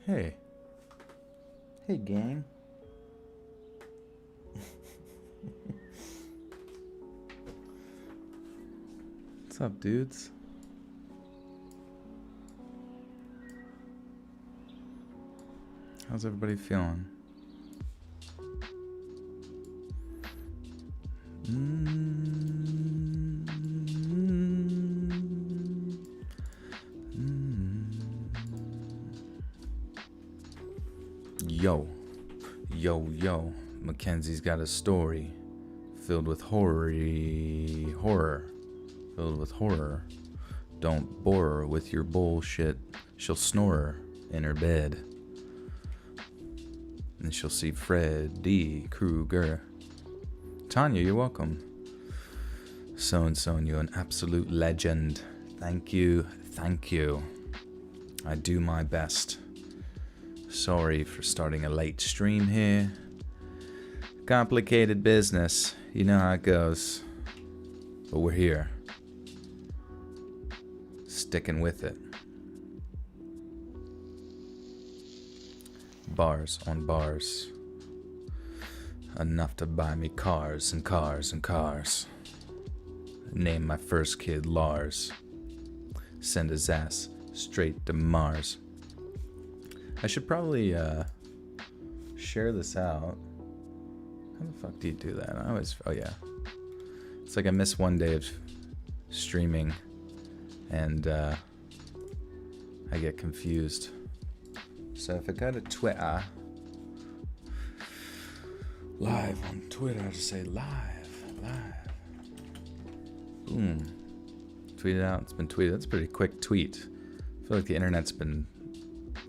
Hey. Hey, gang. What's up, dudes? How's everybody feeling? Yo. Yo. Mackenzie's got a story filled with horror. Filled with horror. Don't bore her with your bullshit. She'll snore in her bed. And she'll see Freddy Krueger. Tanya, you're welcome. So-and-so, and you're an absolute legend. Thank you. I do my best. Sorry for starting a late stream here. Complicated business. You know how it goes. But we're here. Sticking with it. Bars on bars. Enough to buy me cars and cars and cars. Name my first kid Lars. Send his ass straight to Mars. I should probably share this out. How the fuck do you do that? Oh yeah. It's like I miss one day of streaming and I get confused. So if I go to Twitter, live on Twitter, I just say live. Boom. Tweet it out. It's been tweeted. That's a pretty quick tweet. I feel like the internet's been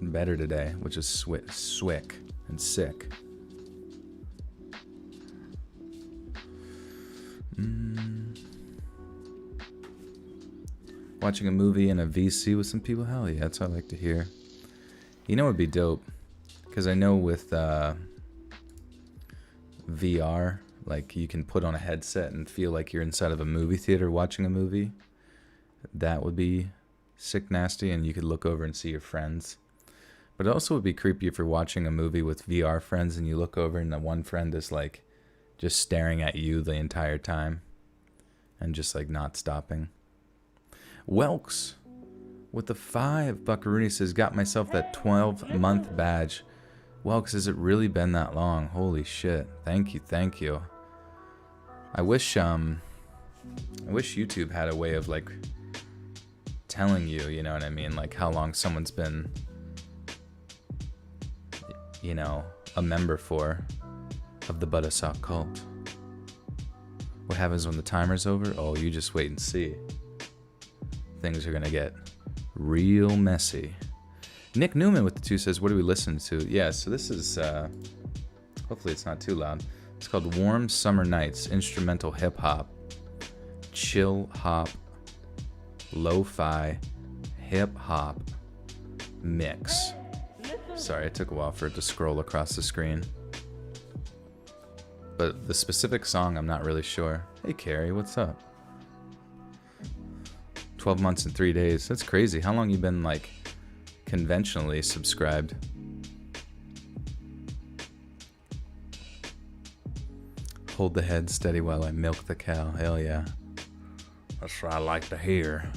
better today, which is swick and sick. Watching a movie in a VC with some people? Hell yeah, that's what I like to hear. You know what would be dope? Because I know with VR, like you can put on a headset and feel like you're inside of a movie theater watching a movie. That would be sick nasty, and you could look over and see your friends. But it also would be creepy if you're watching a movie with VR friends and you look over and the one friend is like just staring at you the entire time and just like not stopping. Welks with the 5 buckaroonie says, got myself that 12-month badge. Welks, has it really been that long? Holy shit. Thank you. I wish YouTube had a way of like telling you, you know what I mean? Like how long someone's been, you know, a member for of the Buttersock cult. What happens when the timer's over? Oh, you just wait and see. Things are gonna get real messy. Nick Newman with the 2 says, what do we listen to? Yeah, so this is, hopefully it's not too loud. It's called Warm Summer Nights, instrumental hip-hop, chill hop, lo-fi, hip-hop mix. Sorry, it took a while for it to scroll across the screen. But the specific song, I'm not really sure. Hey, Carrie, what's up? 12 months and 3 days. That's crazy. How long you been, like, conventionally subscribed? Hold the head steady while I milk the cow. Hell yeah. That's what I like to hear.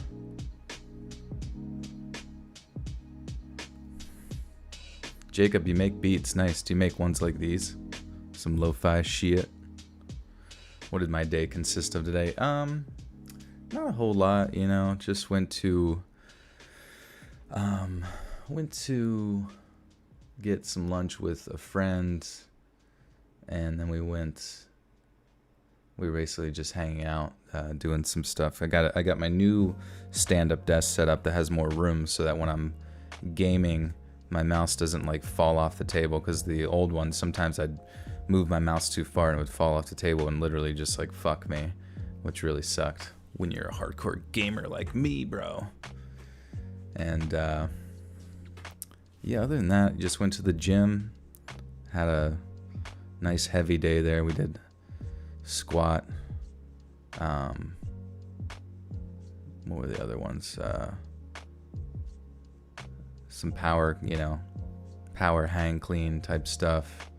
Jacob, you make beats. Nice. Do you make ones like these? Some lo-fi shit. What did my day consist of today? Not a whole lot, you know. Just went to get some lunch with a friend, and then we were basically just hanging out, doing some stuff. I got my new stand-up desk set up that has more room, so that when I'm gaming, my mouse doesn't like fall off the table, because the old one, sometimes I'd move my mouse too far and it would fall off the table and literally just like fuck me, which really sucked when you're a hardcore gamer like me, bro. And yeah, other than that, just went to the gym, had a nice heavy day there. We did squat, what were the other ones? Some power, you know, power hang clean type stuff.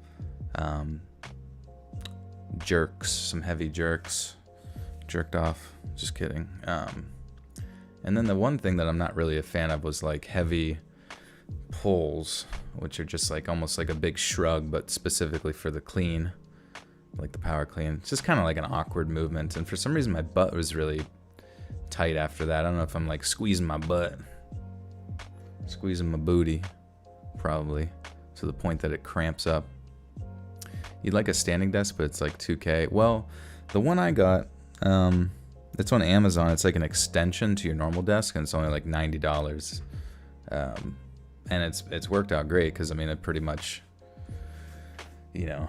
Jerks, some heavy jerks. Jerked off. Just kidding. And then the one thing that I'm not really a fan of was like heavy pulls, which are just like almost like a big shrug, but specifically for the clean, like the power clean. It's just kind of like an awkward movement. And for some reason, my butt was really tight after that. I don't know if I'm like squeezing my butt, squeezing my booty, probably to the point that it cramps up. You'd like a standing desk, but it's like $2K. Well, the one I got, it's on Amazon. It's like an extension to your normal desk, and it's only like $90. And it's worked out great because I mean it pretty much, you know,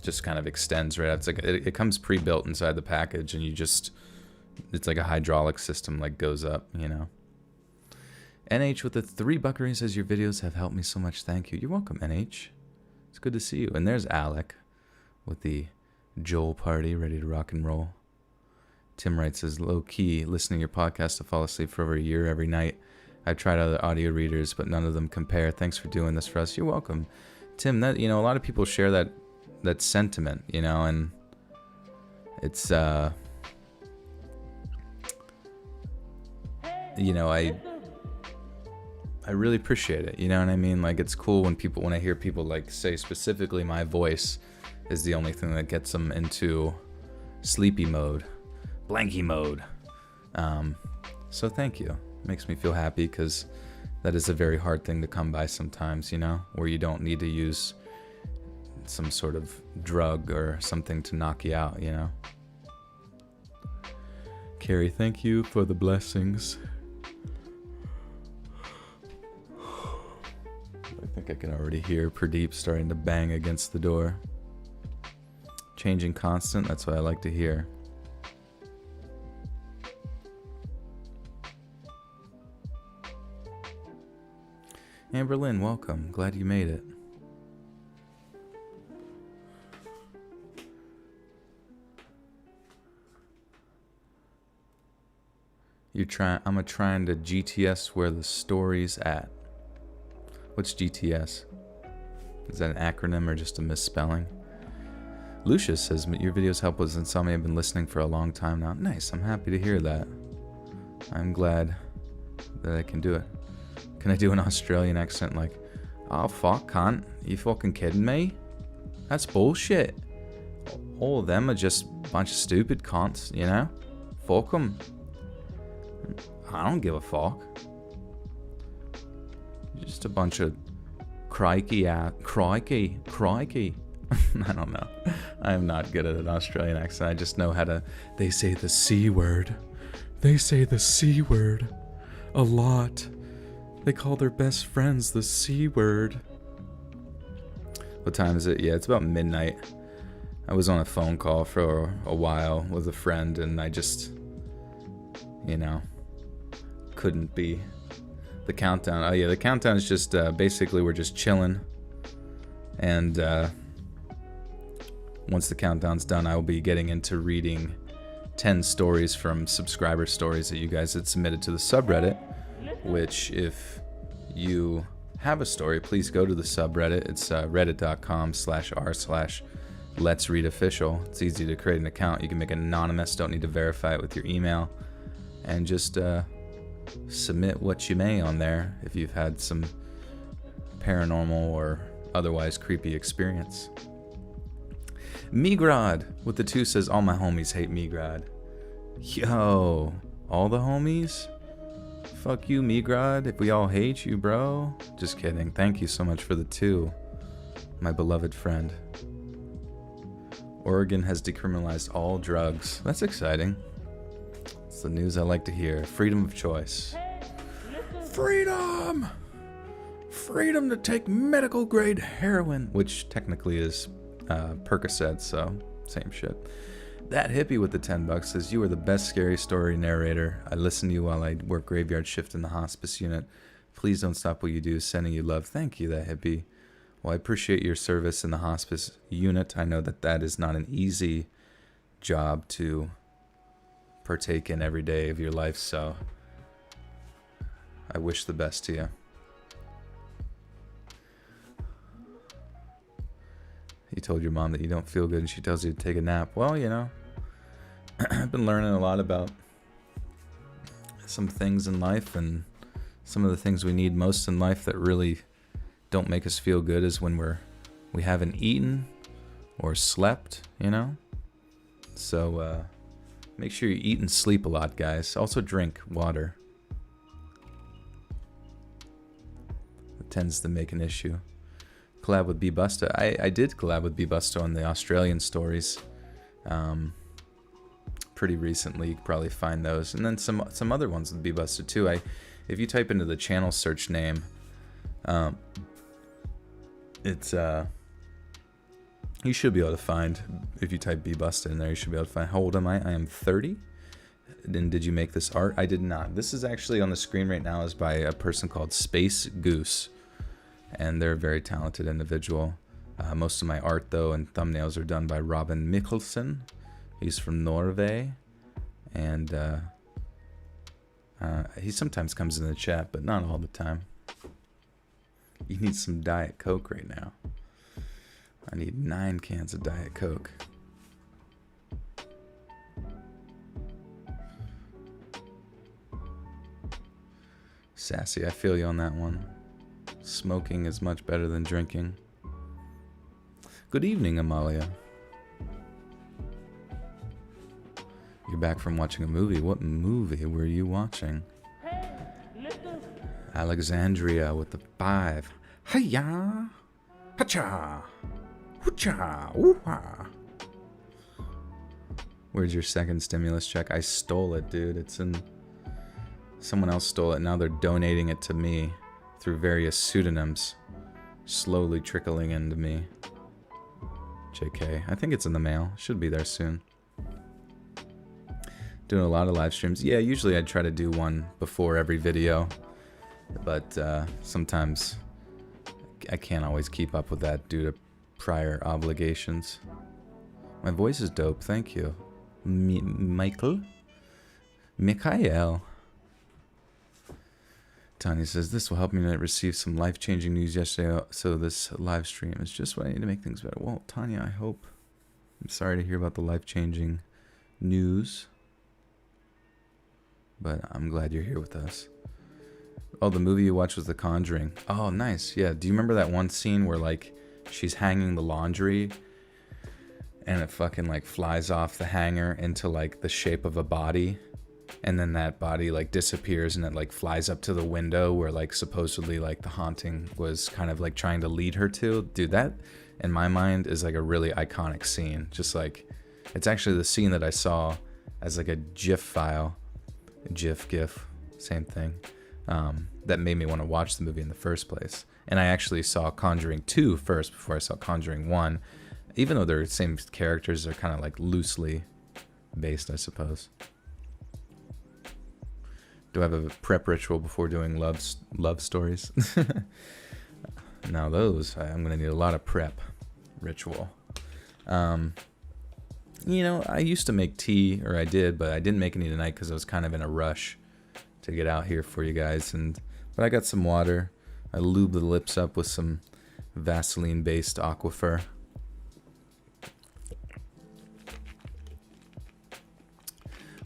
just kind of extends right out. It's like it comes pre-built inside the package, and it's like a hydraulic system, like goes up, you know. NH with the 3 buckery says your videos have helped me so much. Thank you. You're welcome, NH. It's good to see you. And there's Alec with the Joel party ready to rock and roll. Tim writes, says, low key listening to your podcast to fall asleep for over a year every night. I've tried other audio readers, but none of them compare. Thanks for doing this for us. You're welcome, Tim. That, you know, a lot of people share that sentiment, you know, and it's you know, I really appreciate it. You know what I mean? Like, it's cool when I hear people like say specifically my voice is the only thing that gets them into sleepy mode, blanky mode. So thank you. It makes me feel happy because that is a very hard thing to come by sometimes, you know, where you don't need to use some sort of drug or something to knock you out, you know. Carrie, thank you for the blessings. I think I can already hear Pradeep starting to bang against the door. Changing constant, that's what I like to hear. Amber Lynn, welcome. Glad you made it. I'm trying to GTS where the story's at. What's GTS? Is that an acronym or just a misspelling? Lucius says, your videos help with insomnia. I've been listening for a long time now. Nice, I'm happy to hear that. I'm glad that I can do it. Can I do an Australian accent like, oh fuck, cunt, you fucking kidding me? That's bullshit. All of them are just a bunch of stupid cunts, you know? Fuck them. I don't give a fuck. Just a bunch of crikey. I don't know. I am not good at an Australian accent. I just know how to. They say the C word. They say the C word a lot. They call their best friends the C word. What time is it? Yeah, it's about midnight. I was on a phone call for a while with a friend, and I just, you know, couldn't be. The countdown. Oh yeah, the countdown is just basically we're just chilling, and once the countdown's done, I will be getting into reading 10 stories from subscriber stories that you guys had submitted to the subreddit. Which, if you have a story, please go to the subreddit. It's reddit.com/r/letsreadofficial. It's easy to create an account. You can make it anonymous. Don't need to verify it with your email, and just submit what you may on there if you've had some paranormal or otherwise creepy experience. Migrad with the 2 says, all my homies hate Migrad. Yo, all the homies? Fuck you, Migrad, if we all hate you, bro. Just kidding. Thank you so much for the 2, my beloved friend. Oregon has decriminalized all drugs. That's exciting. It's the news I like to hear. Freedom of choice. Freedom! Freedom to take medical grade heroin, which technically is Percocet, so same shit. That hippie with the $10 says, you are the best scary story narrator. I listen to you while I work graveyard shift in the hospice unit. Please don't stop what you do. Sending you love. Thank you, that hippie. Well, I appreciate your service in the hospice unit. I know that that is not an easy job to partake in every day of your life, so I wish the best to you. You told your mom that you don't feel good and she tells you to take a nap. Well, you know, I've been learning a lot about some things in life, and some of the things we need most in life that really don't make us feel good is when we haven't eaten or slept, you know? So make sure you eat and sleep a lot, guys. Also drink water. It tends to make an issue. Collab with B Busta. I did collab with B Busta on the Australian stories pretty recently. You could probably find those, and then some other ones with B Busta too. If you type into the channel search name, it's you should be able to find, if you type B Busta in there, you should be able to find. How old am I? I am 30. And did you make this art? I did not. This is actually on the screen right now is by a person called Space Goose, and they're a very talented individual. Most of my art, though, and thumbnails are done by Robin Mikalsen. He's from Norway, and he sometimes comes in the chat, but not all the time. You need some Diet Coke right now. I need 9 cans of Diet Coke. Sassy, I feel you on that one. Smoking is much better than drinking. Good evening, Amalia. You're back from watching a movie. What movie were you watching? Alexandria with the 5. Hiya! Hacha! Hoocha! Ooha! Where's your second stimulus check? I stole it, dude. It's in... Someone else stole it. Now they're donating it to me through various pseudonyms. Slowly trickling into me. JK. I think it's in the mail. Should be there soon. Doing a lot of live streams. Yeah, usually I try to do one before every video. But sometimes I can't always keep up with that due to prior obligations. My voice is dope, thank you. Mikhail? Tanya says, this will help me receive some life-changing news yesterday, so this live stream is just what I need to make things better. Well, Tanya, I hope. I'm sorry to hear about the life-changing news, but I'm glad you're here with us. Oh, the movie you watched was The Conjuring. Oh, nice. Yeah, do you remember that one scene where, like, she's hanging the laundry and it fucking, like, flies off the hanger into, like, the shape of a body? And then that body, like, disappears and it, like, flies up to the window where, like, supposedly, like, the haunting was kind of, like, trying to lead her to. Dude, that, in my mind, is, like, a really iconic scene. Just, like, it's actually the scene that I saw as, like, a GIF file. GIF, same thing. That made me want to watch the movie in the first place. And I actually saw Conjuring 2 first before I saw Conjuring 1. Even though they're the same characters, they're kind of, like, loosely based, I suppose. Do I have a prep ritual before doing love stories? Now those, I'm going to need a lot of prep ritual. You know, I used to make tea, or I did, but I didn't make any tonight because I was kind of in a rush to get out here for you guys. But I got some water. I lubed the lips up with some Vaseline-based Aquifer.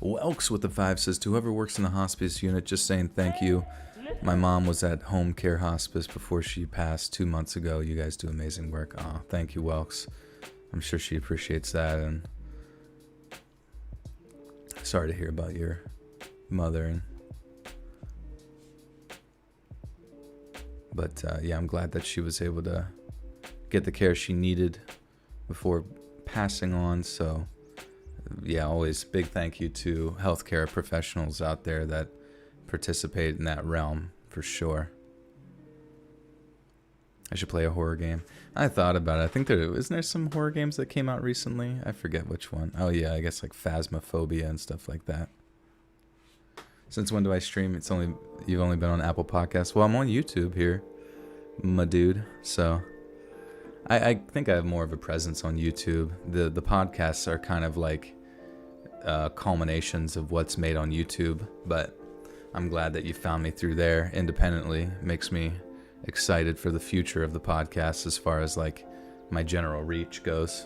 Welks with the 5 says, to whoever works in the hospice unit, just saying thank you. My mom was at home care hospice before she passed 2 months ago. You guys do amazing work. Aw, thank you, Welks. I'm sure she appreciates that. And sorry to hear about your mother. But yeah, I'm glad that she was able to get the care she needed before passing on. So yeah, always big thank you to healthcare professionals out there that participate in that realm, for sure. I should play a horror game. I thought about it. I think isn't there some horror games that came out recently? I forget which one. Oh yeah, I guess like Phasmophobia and stuff like that. Since when do I stream? You've only been on Apple Podcasts. Well, I'm on YouTube here, my dude. So I think I have more of a presence on YouTube. The podcasts are kind of like culminations of what's made on YouTube, but I'm glad that you found me through there independently. Makes me excited for the future of the podcast as far as like my general reach goes.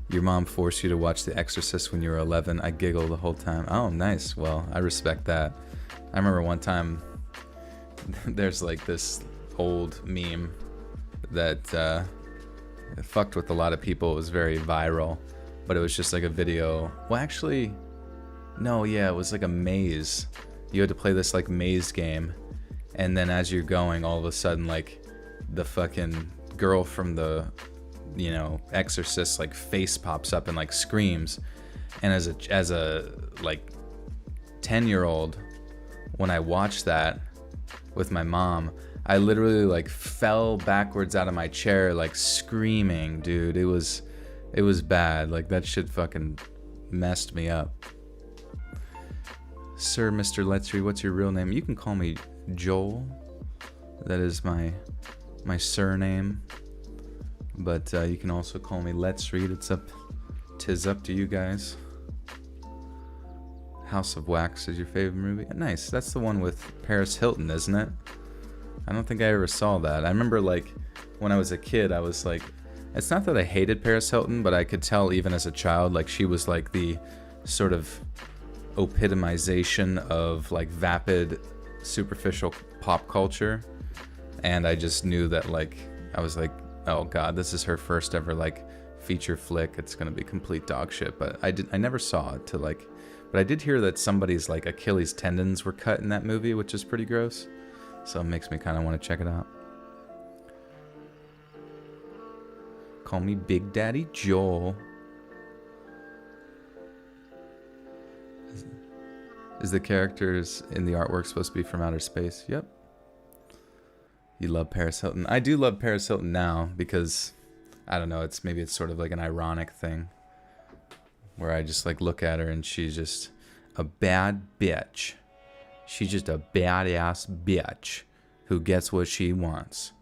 Your mom forced you to watch The Exorcist when you were 11. I giggle the whole time. Oh, nice. Well, I respect that. I remember one time there's like this old meme that fucked with a lot of people. It was very viral, but it was just like a video. Well, actually, no, yeah, it was like a maze. You had to play this like maze game, and then as you're going, all of a sudden, like the fucking girl from the, you know, Exorcist like face pops up and like screams. And as a like 10-year-old, when I watched that with my mom, I literally like fell backwards out of my chair like screaming, dude. It was bad. Like that shit fucking messed me up. Sir Mr. Let's Read, what's your real name? You can call me Joel. That is my surname. But you can also call me Let's Read. Tis up to you guys. House of Wax is your favorite movie? Nice. That's the one with Paris Hilton, isn't it? I don't think I ever saw that. I remember like when I was a kid, I was like, it's not that I hated Paris Hilton, but I could tell even as a child, like she was like the sort of epitomization of like vapid, superficial pop culture. And I just knew that like, I was like, oh god, this is her first ever like feature flick. It's gonna be complete dog shit. But I never saw it to like, but I did hear that somebody's like Achilles tendons were cut in that movie, which is pretty gross. So it makes me kind of want to check it out. Call me Big Daddy Joel. Is the characters in the artwork supposed to be from outer space? Yep. You love Paris Hilton. I do love Paris Hilton now because, I don't know, it's sort of like an ironic thing where I just like look at her and she's just a bad bitch. She's just a badass bitch who gets what she wants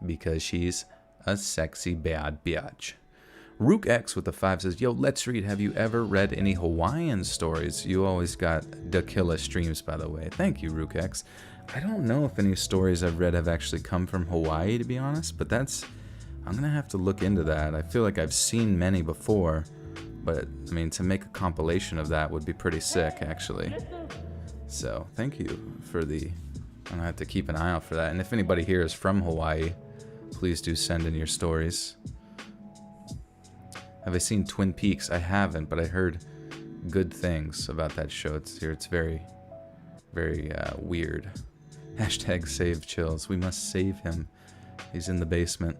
because she's a sexy bad bitch. Rook X with the 5 says, yo, Let's Read, have you ever read any Hawaiian stories? You always got the killer streams, by the way. Thank you, Rook X. I don't know if any stories I've read have actually come from Hawaii, to be honest, but I'm going to have to look into that. I feel like I've seen many before, but I mean, to make a compilation of that would be pretty sick, actually. So, thank you for I'm going to have to keep an eye out for that. And if anybody here is from Hawaii, please do send in your stories. Have I seen Twin Peaks? I haven't, but I heard good things about that show. It's very, very weird. Hashtag save Chills. We must save him. He's in the basement.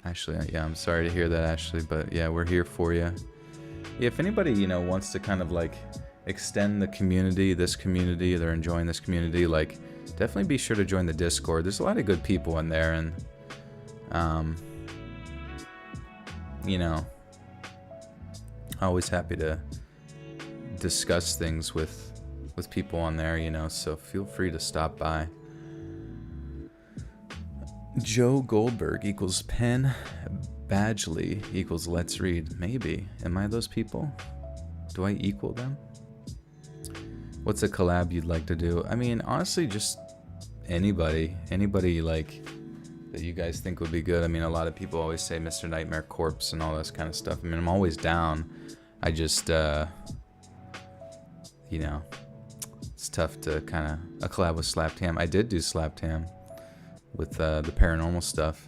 Ashley, yeah, I'm sorry to hear that, Ashley, but yeah, we're here for you. Yeah, if anybody, wants to kind of like extend the community, they're enjoying this community, like definitely be sure to join the Discord. There's a lot of good people in there, and always happy to discuss things with people on there, so feel free to stop by. Joe Goldberg equals Penn Badgley equals Let's Read. Maybe. Am I those people? Do I equal them? What's a collab you'd like to do? I mean, honestly, just anybody like that you guys think would be good. I mean, a lot of people always say Mr. Nightmare Corpse and all this kind of stuff. I mean, I'm always down. I just, it's tough to kind of a collab with Slapped Ham. I did do Slapped Ham with the paranormal stuff,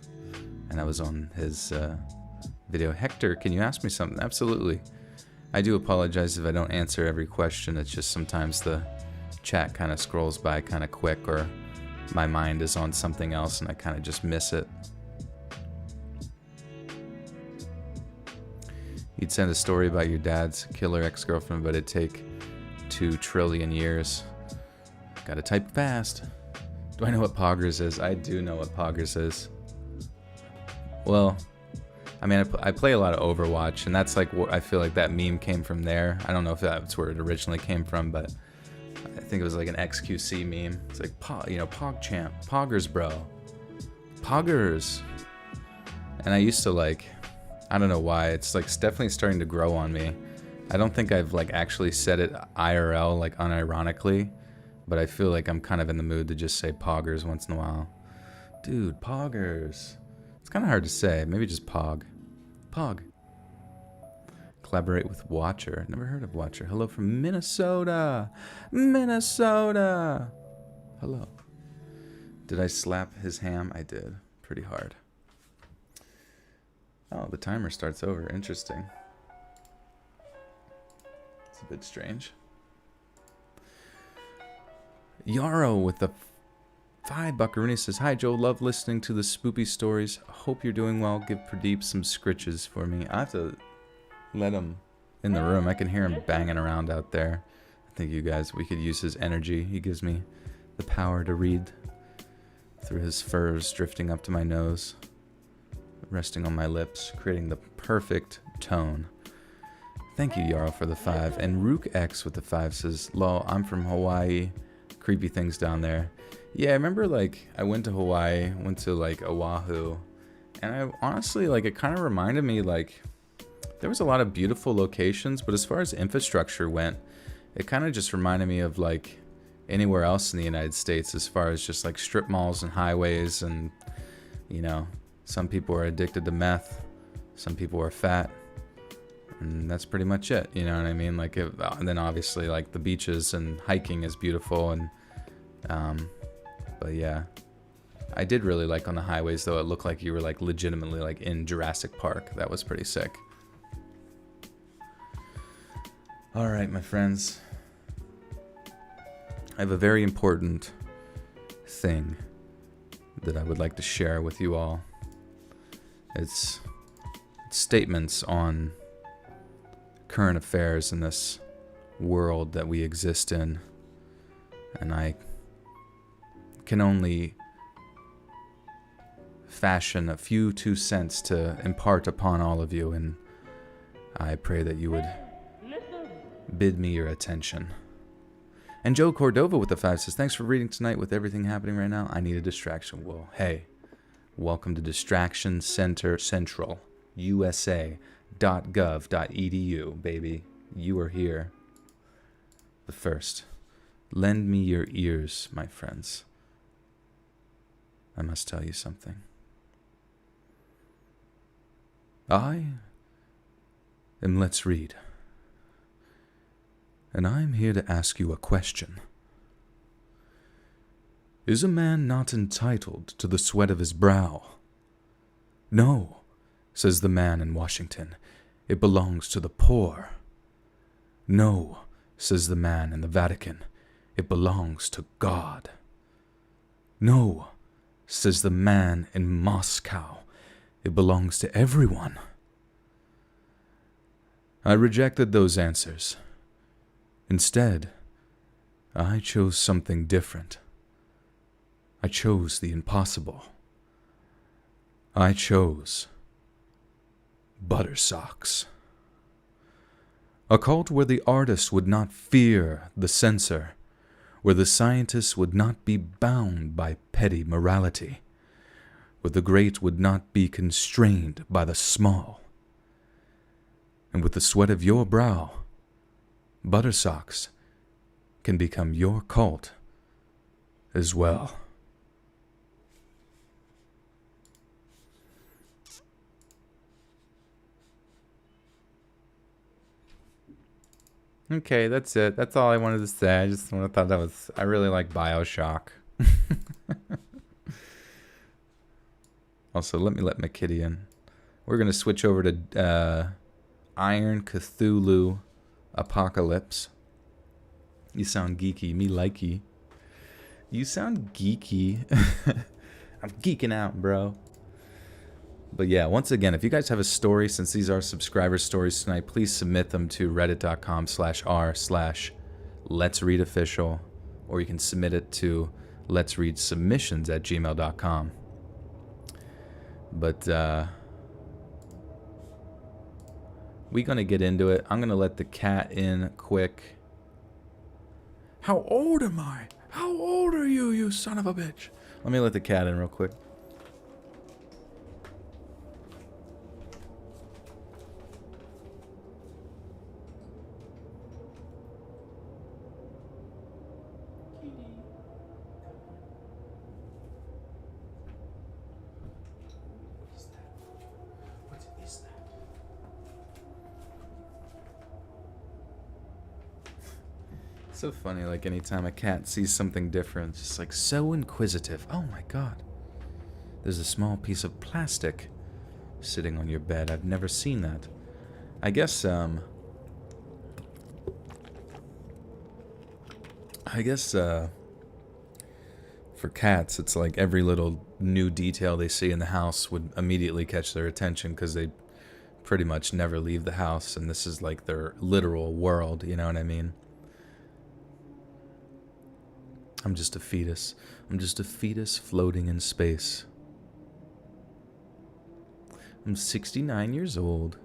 and I was on his video. Hector, can you ask me something? Absolutely. I do apologize if I don't answer every question. It's just sometimes the chat kind of scrolls by kind of quick, or my mind is on something else and I kind of just miss it. You'd send a story about your dad's killer ex-girlfriend, but it'd take 2 trillion years. Gotta type fast. Do I know what Poggers is? I do know what Poggers is. Well, I mean, I play a lot of Overwatch, and that's like, I feel like that meme came from there. I don't know if that's where it originally came from, but I think it was like an XQC meme. It's like, PogChamp, Poggers, bro. Poggers. And I used to I don't know why. It's like it's definitely starting to grow on me. I don't think I've like actually said it IRL, like unironically, but I feel like I'm kind of in the mood to just say poggers once in a while. Dude, poggers. It's kind of hard to say. Maybe just pog. Pog. Collaborate with Watcher. Never heard of Watcher. Hello from Minnesota. Minnesota. Hello. Did I slap his ham? I did. Pretty hard. Oh, the timer starts over. Interesting. It's a bit strange. Yarrow with the 5 buckaroonie says, "Hi Joe, love listening to the spoopy stories. Hope you're doing well. Give Pradeep some scritches for me." I have to let him in the room. I can hear him banging around out there. I think you guys, we could use his energy. He gives me the power to read through his furs drifting up to my nose, resting on my lips, creating the perfect tone. Thank you, Yarrow, for the 5. And Rook X with the 5 says, "Lol, I'm from Hawaii. Creepy things down there." Yeah, I remember, like, I went to Hawaii, went to, like, Oahu, and I honestly, like, it kind of reminded me, like, there was a lot of beautiful locations, but as far as infrastructure went, it kind of just reminded me of, like, anywhere else in the United States as far as just, like, strip malls and highways and, you know, some people are addicted to meth, some people are fat, and that's pretty much it, you know what I mean? Like, and then obviously, like, the beaches and hiking is beautiful, and, but yeah. I did really like on the highways, though, it looked like you were, like, legitimately, like, in Jurassic Park. That was pretty sick. Alright, my friends. I have a very important thing that I would like to share with you all. It's statements on current affairs in this world that we exist in. And I can only fashion a few 2 cents to impart upon all of you, and I pray that you would bid me your attention. And Joe Cordova with the 5 says, "Thanks for reading tonight. With everything happening right now, I need a distraction." Well, hey, welcome to Distraction Center Central, USA.gov.edu, baby. You are here. But first, lend me your ears, my friends. I must tell you something. I am Let's Read. And I'm here to ask you a question. Is a man not entitled to the sweat of his brow? No, says the man in Washington. It belongs to the poor. No, says the man in the Vatican. It belongs to God. No, says the man in Moscow. It belongs to everyone. I rejected those answers. Instead, I chose something different. I chose the impossible. I chose butter socks. A cult where the artist would not fear the censor, where the scientist would not be bound by petty morality, where the great would not be constrained by the small. And with the sweat of your brow, butter socks can become your cult as well. Okay, that's it. That's all I wanted to say. I just thought that was... I really like BioShock. Also, let my kitty in. We're going to switch over to Iron Cthulhu Apocalypse. You sound geeky. Me likey. You sound geeky. I'm geeking out, bro. But yeah, once again, if you guys have a story, since these are subscriber stories tonight, please submit them to reddit.com/r/letsreadofficial, or you can submit it to letsreadsubmissions@gmail.com. But we're going to get into it. I'm going to let the cat in quick. How old am I? How old are you, you son of a bitch? Let me let the cat in real quick. So funny, like anytime a cat sees something different, it's just like so inquisitive. Oh my god. There's a small piece of plastic sitting on your bed. I've never seen that. I guess, I guess, for cats, it's like every little new detail they see in the house would immediately catch their attention because they pretty much never leave the house, and this is like their literal world, you know what I mean? I'm just a fetus. I'm just a fetus floating in space. I'm 69 years old.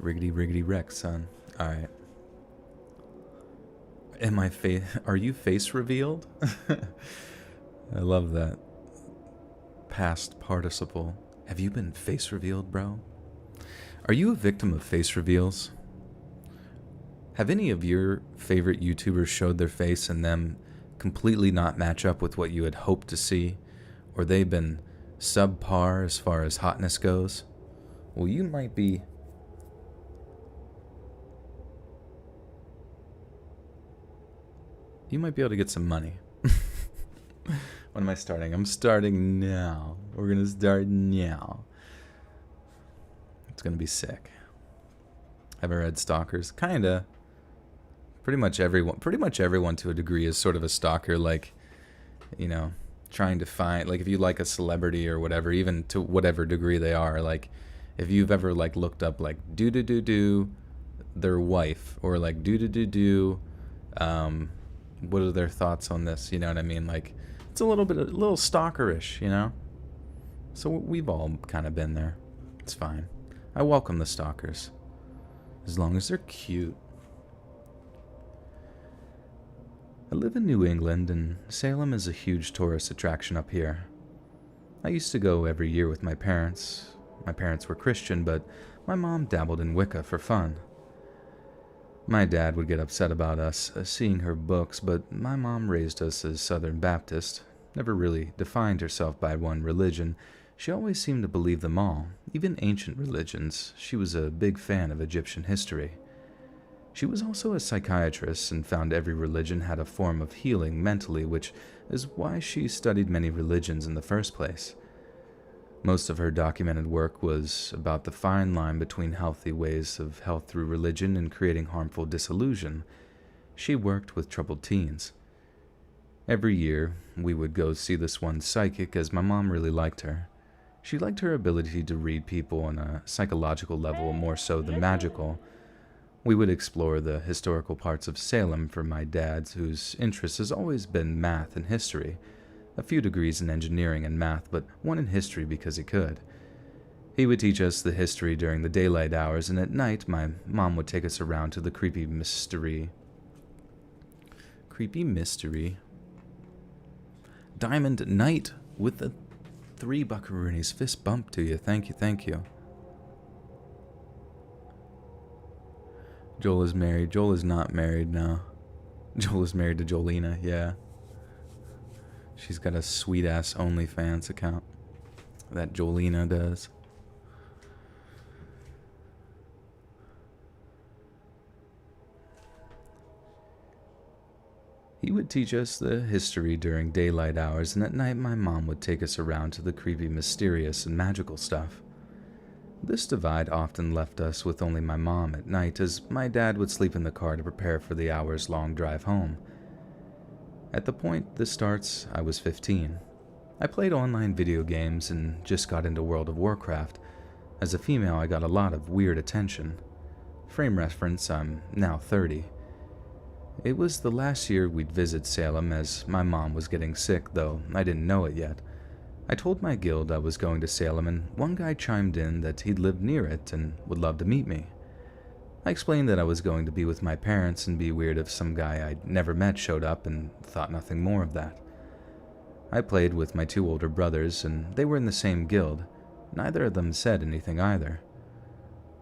Riggedy riggedy wreck, son. Alright. Are you face revealed? I love that. Past participle. Have you been face revealed, bro? Are you a victim of face reveals? Have any of your favorite YouTubers showed their face and them completely not match up with what you had hoped to see? Or they've been subpar as far as hotness goes? Well, you might be... You might be able to get some money. When am I starting? I'm starting now. We're gonna start now. It's gonna be sick. Have I read Stalkers? Kinda. Pretty much everyone to a degree is sort of a stalker, like, you know, trying to find, like, if you like a celebrity or whatever, even to whatever degree they are, like, if you've ever, like, looked up, like, do their wife, or, like, do what are their thoughts on this, you know what I mean? Like, it's a little stalkerish, you know? So we've all kind of been there. It's fine. I welcome the stalkers. As long as they're cute. I live in New England, and Salem is a huge tourist attraction up here. I used to go every year with my parents. My parents were Christian, but my mom dabbled in Wicca for fun. My dad would get upset about us seeing her books, but my mom raised us as Southern Baptist, never really defined herself by one religion. She always seemed to believe them all, even ancient religions. She was a big fan of Egyptian history. She was also a psychiatrist and found every religion had a form of healing mentally, which is why she studied many religions in the first place. Most of her documented work was about the fine line between healthy ways of health through religion and creating harmful disillusion. She worked with troubled teens. Every year, we would go see this one psychic as my mom really liked her. She liked her ability to read people on a psychological level more so than magical. We would explore the historical parts of Salem for my dad, whose interest has always been math and history. A few degrees in engineering and math, but one in history because he could. He would teach us the history during the daylight hours, and at night my mom would take us around to the creepy mystery. Creepy mystery. Diamond Knight with the 3 buckaroonies. Fist bump to you. Thank you, thank you. Joel is married. Joel is not married now. Joel is married to Jolena, yeah. She's got a sweet-ass OnlyFans account. That Jolena does. He would teach us the history during daylight hours, and at night my mom would take us around to the creepy, mysterious, and magical stuff. This divide often left us with only my mom at night, as my dad would sleep in the car to prepare for the hours-long drive home. At the point this starts, I was 15. I played online video games and just got into World of Warcraft. As a female, I got a lot of weird attention. Frame reference, I'm now 30. It was the last year we'd visit Salem as my mom was getting sick, though I didn't know it yet. I told my guild I was going to Salem, and one guy chimed in that he'd lived near it and would love to meet me. I explained that I was going to be with my parents and be weird if some guy I'd never met showed up, and thought nothing more of that. I played with my 2 older brothers, and they were in the same guild. Neither of them said anything either.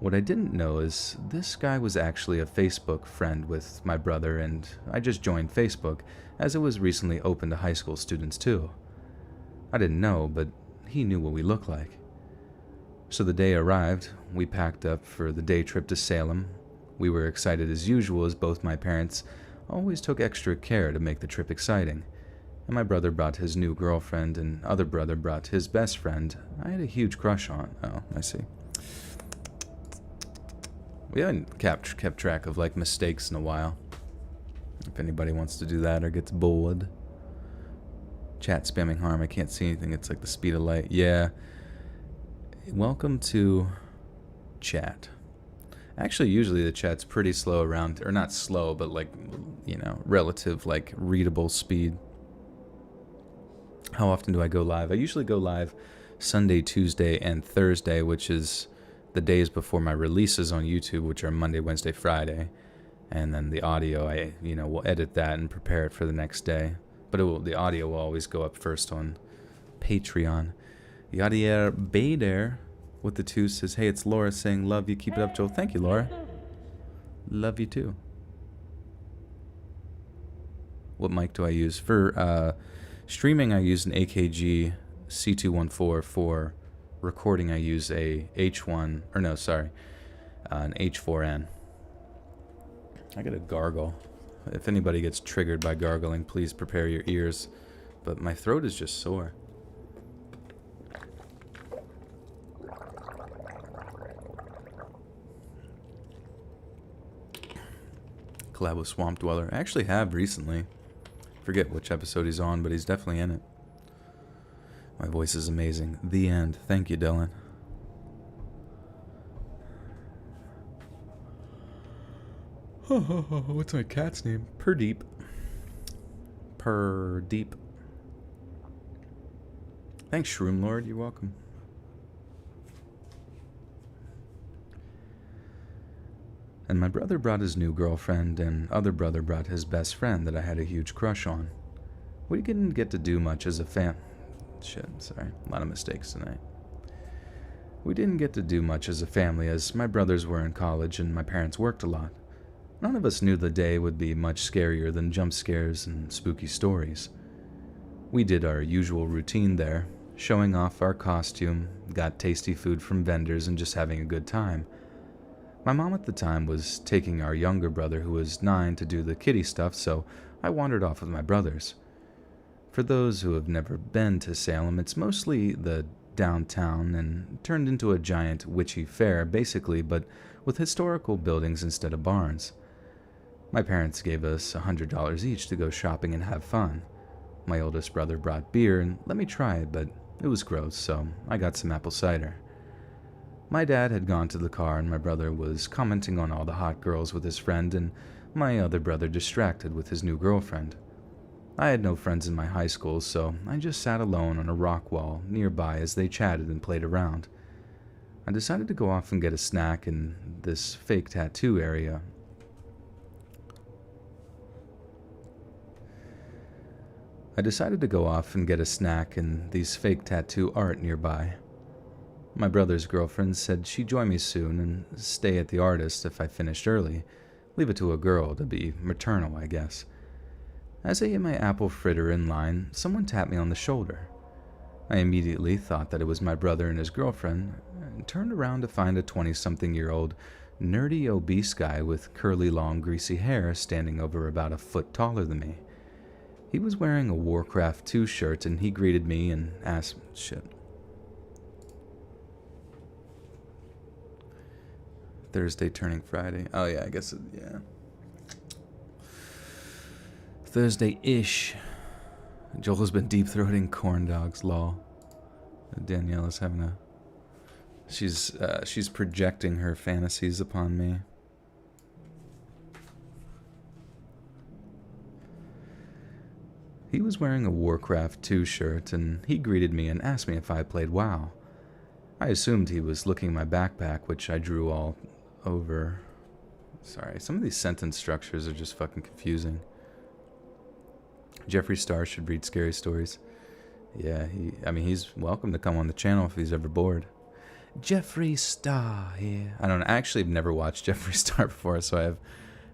What I didn't know is this guy was actually a Facebook friend with my brother, and I just joined Facebook as it was recently open to high school students too. I didn't know, but he knew what we looked like. So the day arrived, we packed up for the day trip to Salem. We were excited as usual as both my parents always took extra care to make the trip exciting. And my brother brought his new girlfriend, and other brother brought his best friend I had a huge crush on. Oh, I see. We haven't kept track of, like, mistakes in a while. If anybody wants to do that or gets bored. Chat spamming harm. I can't see anything. It's like the speed of light. Yeah. Welcome to chat. Actually, usually the chat's pretty slow around, or not slow, but like, you know, relative, like, readable speed. How often do I go live? I usually go live Sunday, Tuesday, and Thursday, which is the days before my releases on YouTube, which are Monday, Wednesday, Friday. And then the audio, I, will edit that and prepare it for the next day. But the audio will always go up first on Patreon. Yadier Bader with the 2 says, hey, it's Laura saying, love you, keep it up, Joel. Thank you, Laura. Love you too. What mic do I use? For streaming, I use an AKG C214. For recording, I use an H4N. I got a gargle. If anybody gets triggered by gargling, please prepare your ears. But my throat is just sore. Collab with Swamp Dweller. I actually have recently. Forget which episode he's on, but he's definitely in it. My voice is amazing. The end. Thank you, Dylan. What's my cat's name? Perdeep. Perdeep. Thanks, Shroom Lord. You're welcome. And my brother brought his new girlfriend, and other brother brought his best friend that I had a huge crush on. We didn't get to do much as a sorry, a lot of mistakes tonight. We didn't get to do much as a family, as my brothers were in college and my parents worked a lot. None of us knew the day would be much scarier than jump scares and spooky stories. We did our usual routine there, showing off our costume, got tasty food from vendors, and just having a good time. My mom at the time was taking our younger brother, who was 9, to do the kiddie stuff, so I wandered off with my brothers. For those who have never been to Salem, it's mostly the downtown and turned into a giant witchy fair, basically, but with historical buildings instead of barns. My parents gave us $100 each to go shopping and have fun. My oldest brother brought beer and let me try it, but it was gross, so I got some apple cider. My dad had gone to the car and my brother was commenting on all the hot girls with his friend and my other brother distracted with his new girlfriend. I had no friends in my high school, so I just sat alone on a rock wall nearby as they chatted and played around. I decided to go off and get a snack in this fake tattoo area. These fake tattoo art nearby. My brother's girlfriend said she'd join me soon and stay at the artist if I finished early. Leave it to a girl to be maternal, I guess. As I ate my apple fritter in line, someone tapped me on the shoulder. I immediately thought that it was my brother and his girlfriend, and turned around to find a 20-something-year-old, nerdy, obese guy with curly, long, greasy hair standing over about a foot taller than me. He was wearing a Warcraft 2 shirt, and he greeted me and asked, Thursday turning Friday. Oh, yeah, I guess, yeah. Thursday-ish. Joel has been deep-throating corn dogs, lol. Danielle is having a... She's projecting her fantasies upon me. He was wearing a Warcraft 2 shirt, and he greeted me and asked me if I played WoW. I assumed he was looking at my backpack, which I drew all over. Sorry, some of these sentence structures are just fucking confusing. Jeffree Star should read scary stories. Yeah, he's welcome to come on the channel if he's ever bored. Jeffree Star here. I don't know, actually I've never watched Jeffree Star before, so I have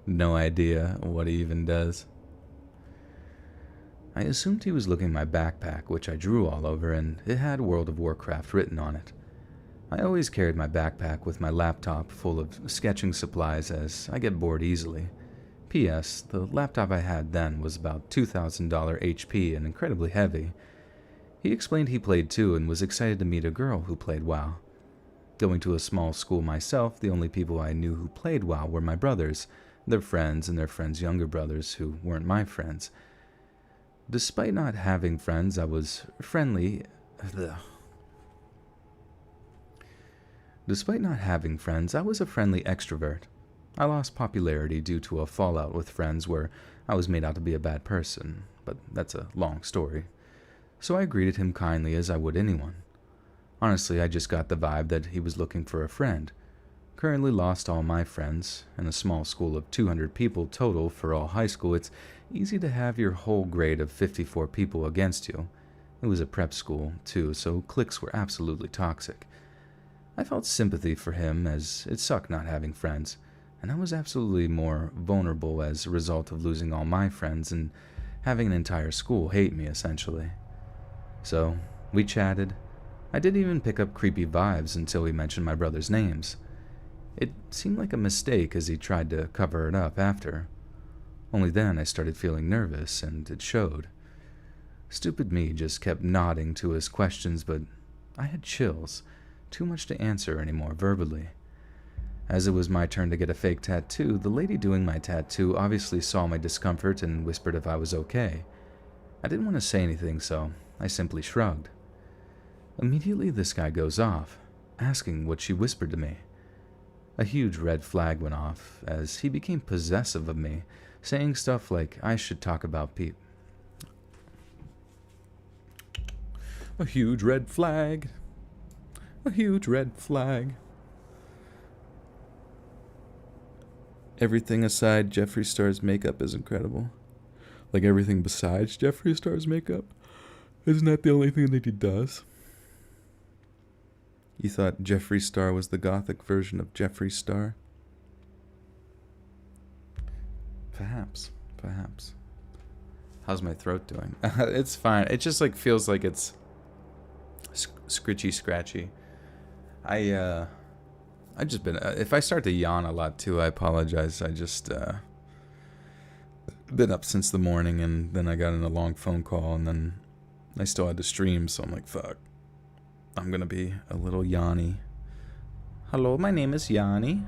no idea what he even does. I assumed he was looking at my backpack, which I drew all over, and it had World of Warcraft written on it. I always carried my backpack with my laptop full of sketching supplies as I get bored easily. P.S. The laptop I had then was about $2,000 HP and incredibly heavy. He explained he played too and was excited to meet a girl who played WoW. Going to a small school myself, the only people I knew who played WoW were my brothers, their friends, and their friends' younger brothers who weren't my friends. Despite not having friends, I was friendly. Despite not having friends, I was a friendly extrovert. I lost popularity due to a fallout with friends where I was made out to be a bad person, but that's a long story. So I greeted him kindly as I would anyone. Honestly, I just got the vibe that he was looking for a friend. Currently lost all my friends. In a small school of 200 people total for all high school, it's easy to have your whole grade of 54 people against you. It was a prep school, too, so cliques were absolutely toxic. I felt sympathy for him as it sucked not having friends, and I was absolutely more vulnerable as a result of losing all my friends and having an entire school hate me, essentially. So, we chatted. I didn't even pick up creepy vibes until he mentioned my brother's names. It seemed like a mistake as he tried to cover it up after. Only then I started feeling nervous, and it showed. Stupid me just kept nodding to his questions, but I had chills, too much to answer anymore verbally. As it was my turn to get a fake tattoo, the lady doing my tattoo obviously saw my discomfort and whispered if I was okay. I didn't want to say anything, so I simply shrugged. Immediately this guy goes off, asking what she whispered to me. A huge red flag went off as he became possessive of me, saying stuff like I should talk about people. A huge red flag. A huge red flag. Everything aside, Jeffree Star's makeup is incredible. Like everything besides Jeffree Star's makeup? Isn't that the only thing that he does? You thought Jeffree Star was the gothic version of Jeffree Star? Perhaps. How's my throat doing? It's fine. It just feels like it's scritchy scratchy. I just been if I start to yawn a lot too, I apologize. I just been up since the morning, and then I got in a long phone call, and then I still had to stream, so I'm like, fuck. I'm gonna be a little Yanni. Hello, my name is Yanni.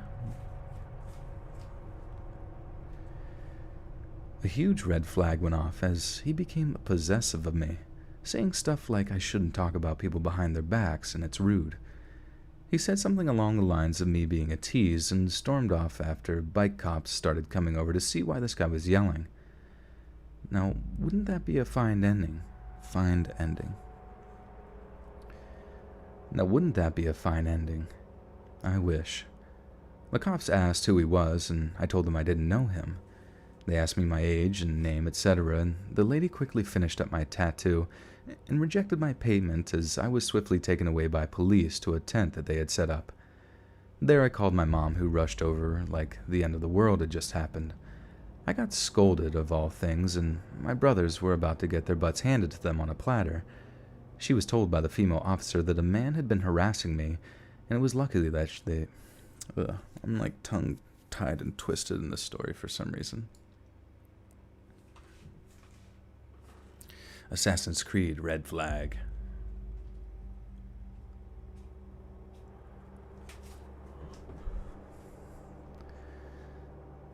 A huge red flag went off as he became possessive of me, saying stuff like I shouldn't talk about people behind their backs and it's rude. He said something along the lines of me being a tease and stormed off after bike cops started coming over to see why this guy was yelling. Now, wouldn't that be a fine ending? Now, wouldn't that be a fine ending? I wish. The cops asked who he was, and I told them I didn't know him. They asked me my age and name, etc., and the lady quickly finished up my tattoo and rejected my payment as I was swiftly taken away by police to a tent that they had set up. There I called my mom, who rushed over like the end of the world had just happened. I got scolded, of all things, and my brothers were about to get their butts handed to them on a platter. She was told by the female officer that a man had been harassing me, and it was lucky that they... I'm like tongue-tied and twisted in this story for some reason. Assassin's Creed, red flag.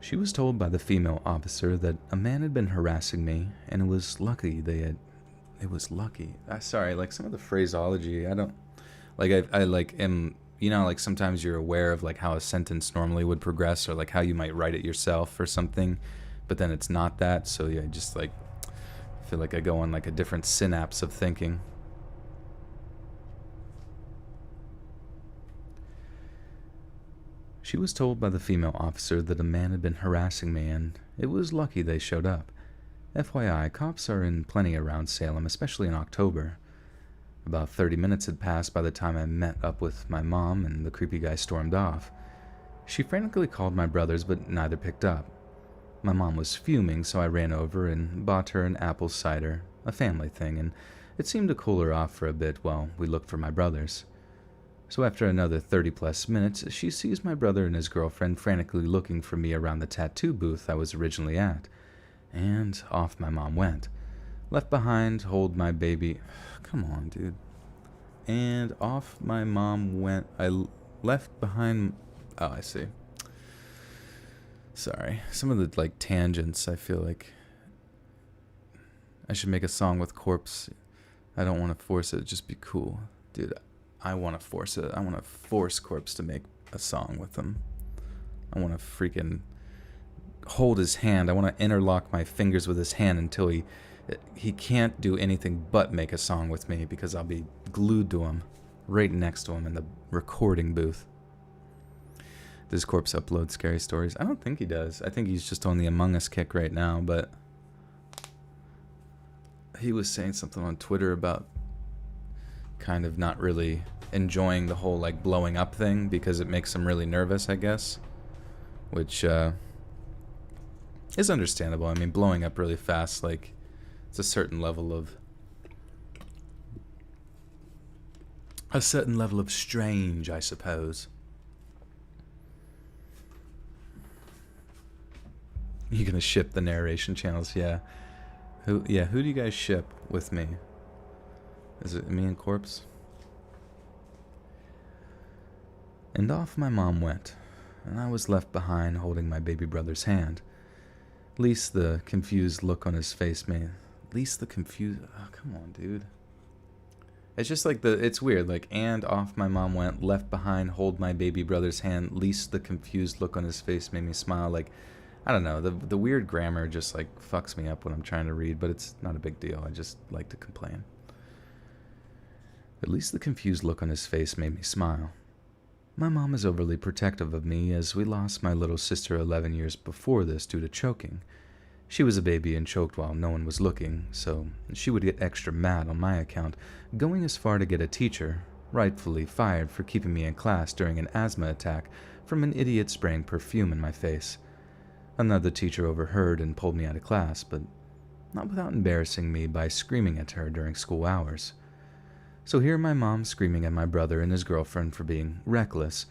She was told by the female officer that a man had been harassing me, and it was lucky they had... It was lucky. Sorry, like some of the phraseology, I don't... Like, I like am... You know, like sometimes you're aware of like how a sentence normally would progress, or like how you might write it yourself or something, but then it's not that, so yeah, just like... I feel like I go on like a different synapse of thinking. She was told by the female officer that a man had been harassing me, and it was lucky they showed up. FYI, cops are in plenty around Salem, especially in October. About 30 minutes had passed by the time I met up with my mom, and the creepy guy stormed off. She frantically called my brothers, but neither picked up. My mom was fuming, so I ran over and bought her an apple cider, a family thing, and it seemed to cool her off for a bit while we looked for my brothers. So after another 30 plus minutes, she sees my brother and his girlfriend frantically looking for me around the tattoo booth I was originally at. And off my mom went. Left behind, hold my baby. Come on, dude. And off my mom went. Left behind. Oh, I see. Sorry. Some of the, tangents, I feel like I should make a song with Corpse. I don't want to force it. Just be cool. Dude, I want to force it. I want to force Corpse to make a song with him. I want to freaking hold his hand. I want to interlock my fingers with his hand until he can't do anything but make a song with me, because I'll be glued to him, right next to him in the recording booth. Does Corpse upload scary stories? I don't think he does. I think he's just on the Among Us kick right now, but he was saying something on Twitter about kind of not really enjoying the whole blowing up thing because it makes him really nervous, I guess, which is understandable. I mean, blowing up really fast, it's a certain level of strange, I suppose. You're gonna ship the narration channels, yeah. Who do you guys ship with me? Is it me and Corpse? And off my mom went, and I was left behind holding my baby brother's hand. At least the confused look on his face made. Oh, come on, dude. It's just it's weird, and off my mom went, left behind, hold my baby brother's hand, least the confused look on his face made me smile, I don't know, the weird grammar just fucks me up when I'm trying to read, but it's not a big deal, I just like to complain. At least the confused look on his face made me smile. My mom is overly protective of me, as we lost my little sister 11 years before this due to choking. She was a baby and choked while no one was looking, so she would get extra mad on my account, going as far to get a teacher, rightfully fired for keeping me in class during an asthma attack from an idiot spraying perfume in my face. Another teacher overheard and pulled me out of class, but not without embarrassing me by screaming at her during school hours. So here my mom screaming at my brother and his girlfriend for being reckless.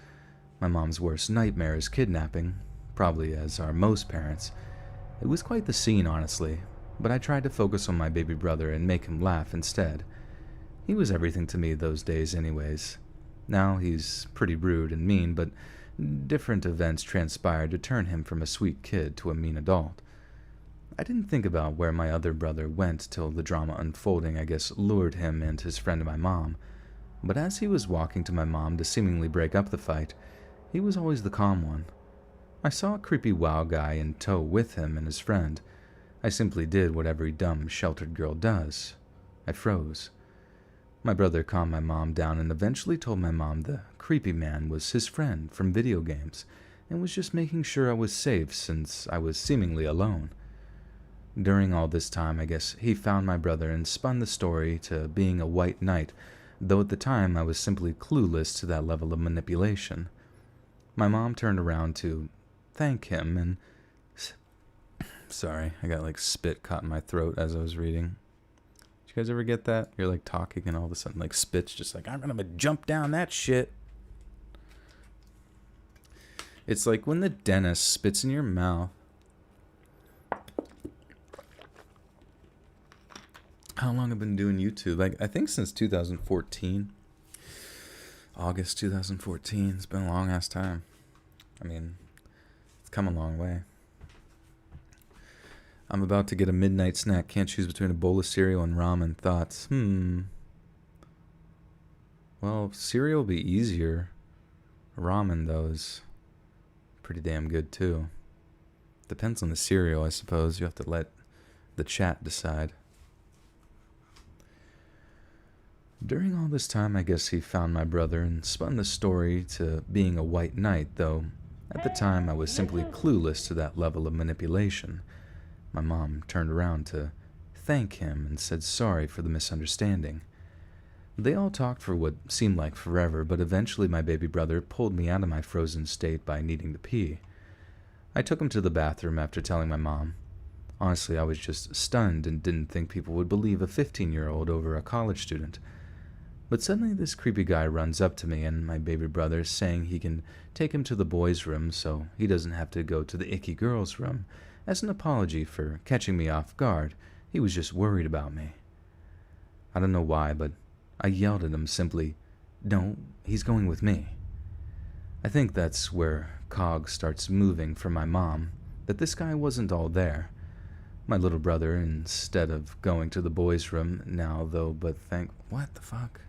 My mom's worst nightmare is kidnapping, probably as are most parents. It was quite the scene, honestly, but I tried to focus on my baby brother and make him laugh instead. He was everything to me those days anyways. Now he's pretty rude and mean, but different events transpired to turn him from a sweet kid to a mean adult. I didn't think about where my other brother went till the drama unfolding, I guess, lured him and his friend to my mom. But as he was walking to my mom to seemingly break up the fight, he was always the calm one. I saw a creepy WoW guy in tow with him and his friend. I simply did what every dumb, sheltered girl does. I froze. My brother calmed my mom down and eventually told my mom the creepy man was his friend from video games and was just making sure I was safe since I was seemingly alone. During all this time, I guess he found my brother and spun the story to being a white knight, though at the time I was simply clueless to that level of manipulation. My mom turned around to thank him and... Sorry, I got spit caught in my throat as I was reading. Did you guys ever get that? You're talking and all of a sudden spit's just I'm gonna jump down that shit. It's like when the dentist spits in your mouth. How long have I been doing YouTube? I think since 2014. August 2014. It's been a long ass time. I mean, it's come a long way. I'm about to get a midnight snack. Can't choose between a bowl of cereal and ramen. Thoughts? Well, cereal will be easier. Ramen, though, is pretty damn good, too. Depends on the cereal, I suppose. You have to let the chat decide. During all this time, I guess he found my brother and spun the story to being a white knight, though at the time I was simply clueless to that level of manipulation. My mom turned around to thank him and said sorry for the misunderstanding. They all talked for what seemed like forever, but eventually my baby brother pulled me out of my frozen state by needing to pee. I took him to the bathroom after telling my mom. Honestly, I was just stunned and didn't think people would believe a 15-year-old over a college student. But suddenly this creepy guy runs up to me and my baby brother, saying he can take him to the boys' room so he doesn't have to go to the icky girls' room, as an apology for catching me off guard. He was just worried about me. I don't know why, but I yelled at him simply, "No, he's going with me." I think that's where cog starts moving for my mom, that this guy wasn't all there. My little brother, instead of going to the boys' room now, though, what the fuck?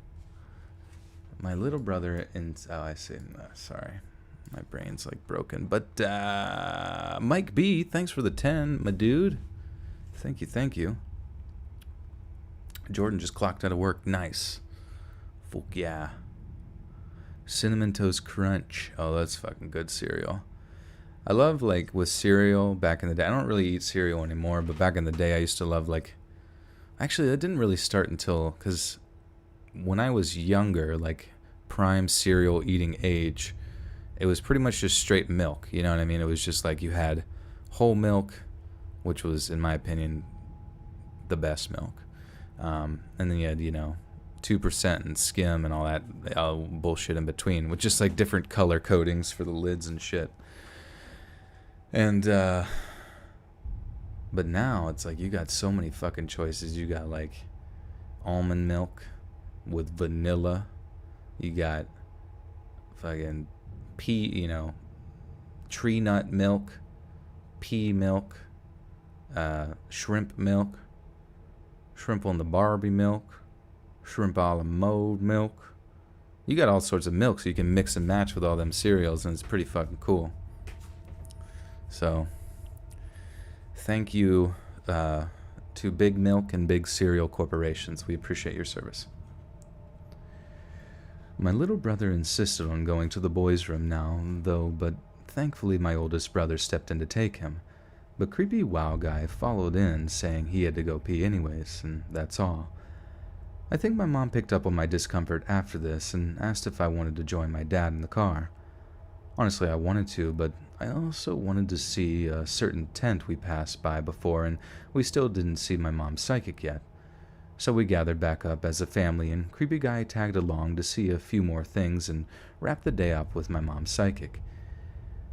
My little brother, oh, I see, sorry. My brain's like broken. But, Mike B, thanks for the 10, my dude. Thank you. Jordan just clocked out of work. Nice. Fuck yeah. Cinnamon Toast Crunch. Oh, that's fucking good cereal. I love, like, with cereal back in the day. I don't really eat cereal anymore, but back in the day I used to love, like... Actually, that didn't really start until... Because when I was younger, like, prime cereal eating age, it was pretty much just straight milk. You know what I mean? It was just like you had whole milk, which was, in my opinion, the best milk. And then you had, 2% and skim and all that bullshit in between, with just like different color coatings for the lids and shit. And, but now it's like you got so many fucking choices. You got like almond milk with vanilla. You got fucking tree nut milk, pea milk, shrimp milk, shrimp on the Barbie milk, shrimp a la mode milk. You got all sorts of milk, so you can mix and match with all them cereals, and it's pretty fucking cool. So, thank you to Big Milk and Big Cereal Corporations. We appreciate your service. My little brother insisted on going to the boys' room now, though, but thankfully my oldest brother stepped in to take him. But creepy wow guy followed in, saying he had to go pee anyways, and that's all. I think my mom picked up on my discomfort after this and asked if I wanted to join my dad in the car. Honestly, I wanted to, but I also wanted to see a certain tent we passed by before, and we still didn't see my mom's psychic yet. So we gathered back up as a family, and creepy guy tagged along to see a few more things and wrap the day up with my mom's psychic.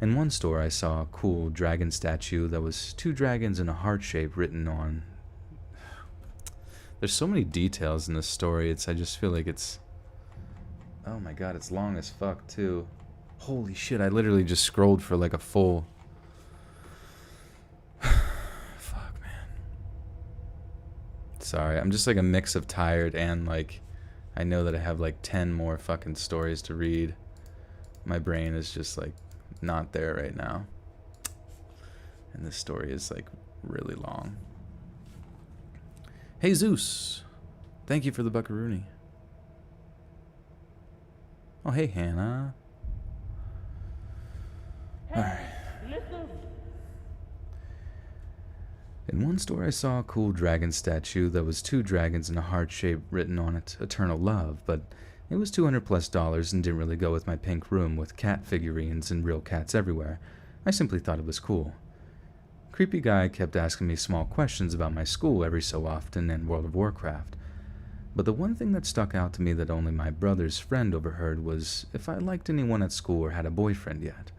In one store, I saw a cool dragon statue that was 2 dragons in a heart shape written on. There's so many details in this story. I just feel like it's... Oh my god, it's long as fuck, too. Holy shit, I literally just scrolled for like a full... Fuck, man. Sorry, I'm just like a mix of tired and like... I know that I have like 10 more fucking stories to read. My brain is just like not there right now. And this story is like really long. Hey Zeus, thank you for the buckaroonie. Oh hey Hannah. Alright. In one store I saw a cool dragon statue that was 2 dragons in a heart shape written on it, Eternal Love, but it was $200+ and didn't really go with my pink room with cat figurines and real cats everywhere. I simply thought it was cool. Creepy guy kept asking me small questions about my school every so often and World of Warcraft. But the one thing that stuck out to me that only my brother's friend overheard was if I liked anyone at school or had a boyfriend yet.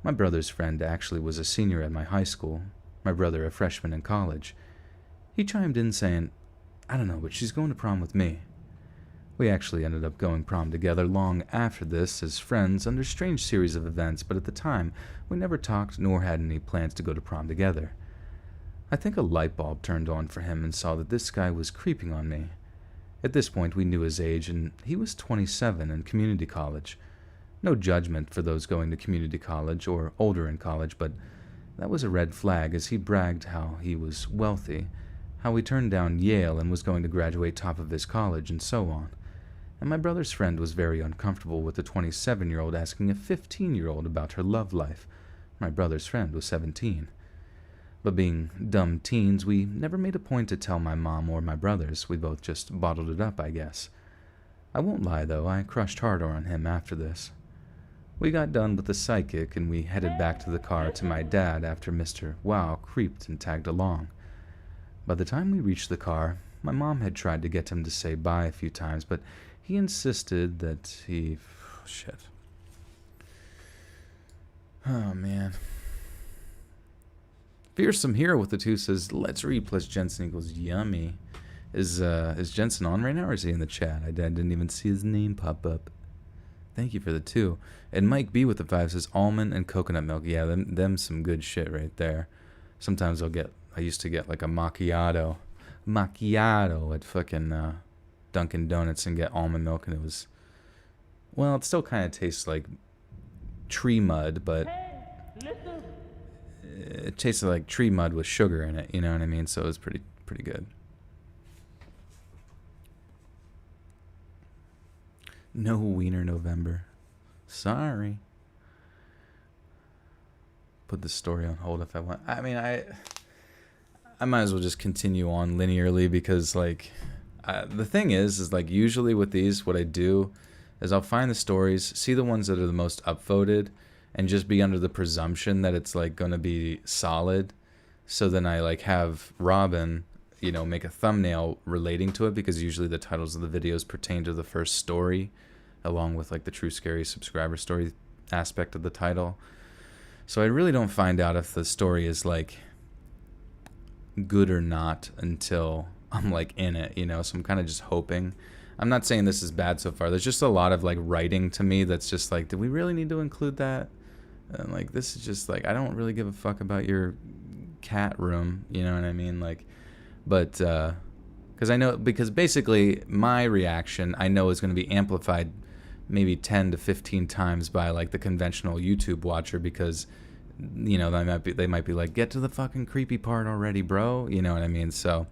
My brother's friend actually was a senior at my high school, my brother a freshman in college. He chimed in saying, "I don't know, but she's going to prom with me." We actually ended up going prom together long after this as friends under a strange series of events, but at the time, we never talked nor had any plans to go to prom together. I think a light bulb turned on for him and saw that this guy was creeping on me. At this point, we knew his age, and he was 27 in community college. No judgment for those going to community college or older in college, but that was a red flag as he bragged how he was wealthy, how he turned down Yale and was going to graduate top of his college, and so on. And my brother's friend was very uncomfortable with a 27-year-old asking a 15-year-old about her love life. My brother's friend was 17. But being dumb teens, we never made a point to tell my mom or my brothers. We both just bottled it up, I guess. I won't lie, though, I crushed harder on him after this. We got done with the psychic, and we headed back to the car to my dad after Mr. Wow creeped and tagged along. By the time we reached the car, my mom had tried to get him to say bye a few times, but He insisted that he... Shit. Oh, man. Fearsome Hero with the 2 says, let's read plus Jensen equals yummy. Is Jensen on right now, or is he in the chat? I didn't even see his name pop up. Thank you for the 2. And Mike B with the 5 says almond and coconut milk. Yeah, them some good shit right there. Sometimes I used to get like a macchiato at fucking Dunkin' Donuts and get almond milk, and it was, well, it still kind of tastes like tree mud, but it tasted like tree mud with sugar in it, you know what I mean? So it was pretty good. No Wiener November. Sorry. Put the story on hold if I want. I mean, I might as well just continue on linearly, because like the thing is like usually with these, what I do is I'll find the stories, see the ones that are the most upvoted, and just be under the presumption that it's like going to be solid. So then I like have Robin, you know, make a thumbnail relating to it, because usually the titles of the videos pertain to the first story, along with like the True Scary subscriber story aspect of the title. So I really don't find out if the story is like good or not until I'm like in it, you know. So I'm kind of just hoping. I'm not saying this is bad so far. There's just a lot of like writing to me that's just like, do we really need to include that? And like, this is just like, I don't really give a fuck about your cat room, you know what I mean? Like, but because basically my reaction I know is going to be amplified maybe 10 to 15 times by like the conventional YouTube watcher, because you know they might be like, get to the fucking creepy part already, bro, you know what I mean? So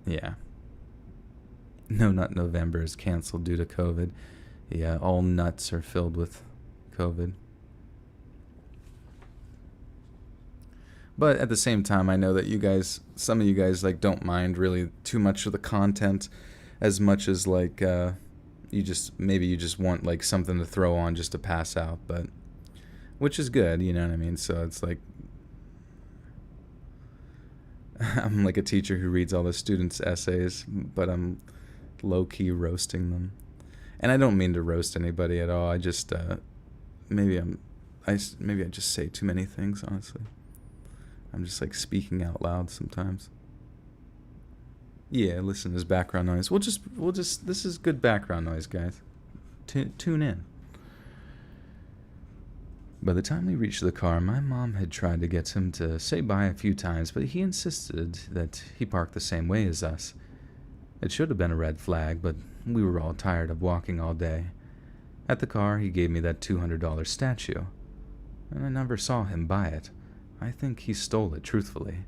yeah. No Nut November is canceled due to COVID. Yeah, all nuts are filled with COVID. But at the same time, I know that you guys, some of you guys, like don't mind really too much of the content, as much as like you just want like something to throw on just to pass out, but which is good, you know what I mean? So it's like I'm like a teacher who reads all the students' essays, but I'm low-key roasting them. And I don't mean to roast anybody at all. I just maybe I just say too many things, honestly. I'm just like speaking out loud sometimes. Yeah, listen, there's background noise. We'll just this is good background noise, guys. Tune in. By the time we reached the car, my mom had tried to get him to say bye a few times, but he insisted that he park the same way as us. It should have been a red flag, but we were all tired of walking all day. At the car, he gave me that $200 statue, and I never saw him buy it. I think he stole it, truthfully.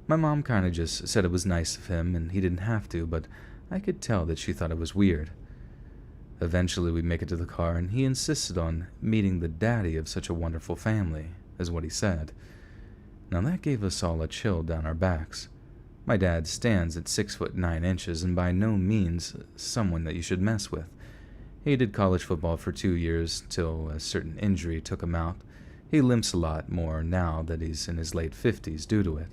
My mom kind of just said it was nice of him and he didn't have to, but I could tell that she thought it was weird. Eventually we make it to the car, and he insisted on meeting the daddy of such a wonderful family, is what he said. Now that gave us all a chill down our backs. My dad stands at 6'9" and by no means someone that you should mess with. He did college football for 2 years till a certain injury took him out. He limps a lot more now that he's in his late 50s due to it.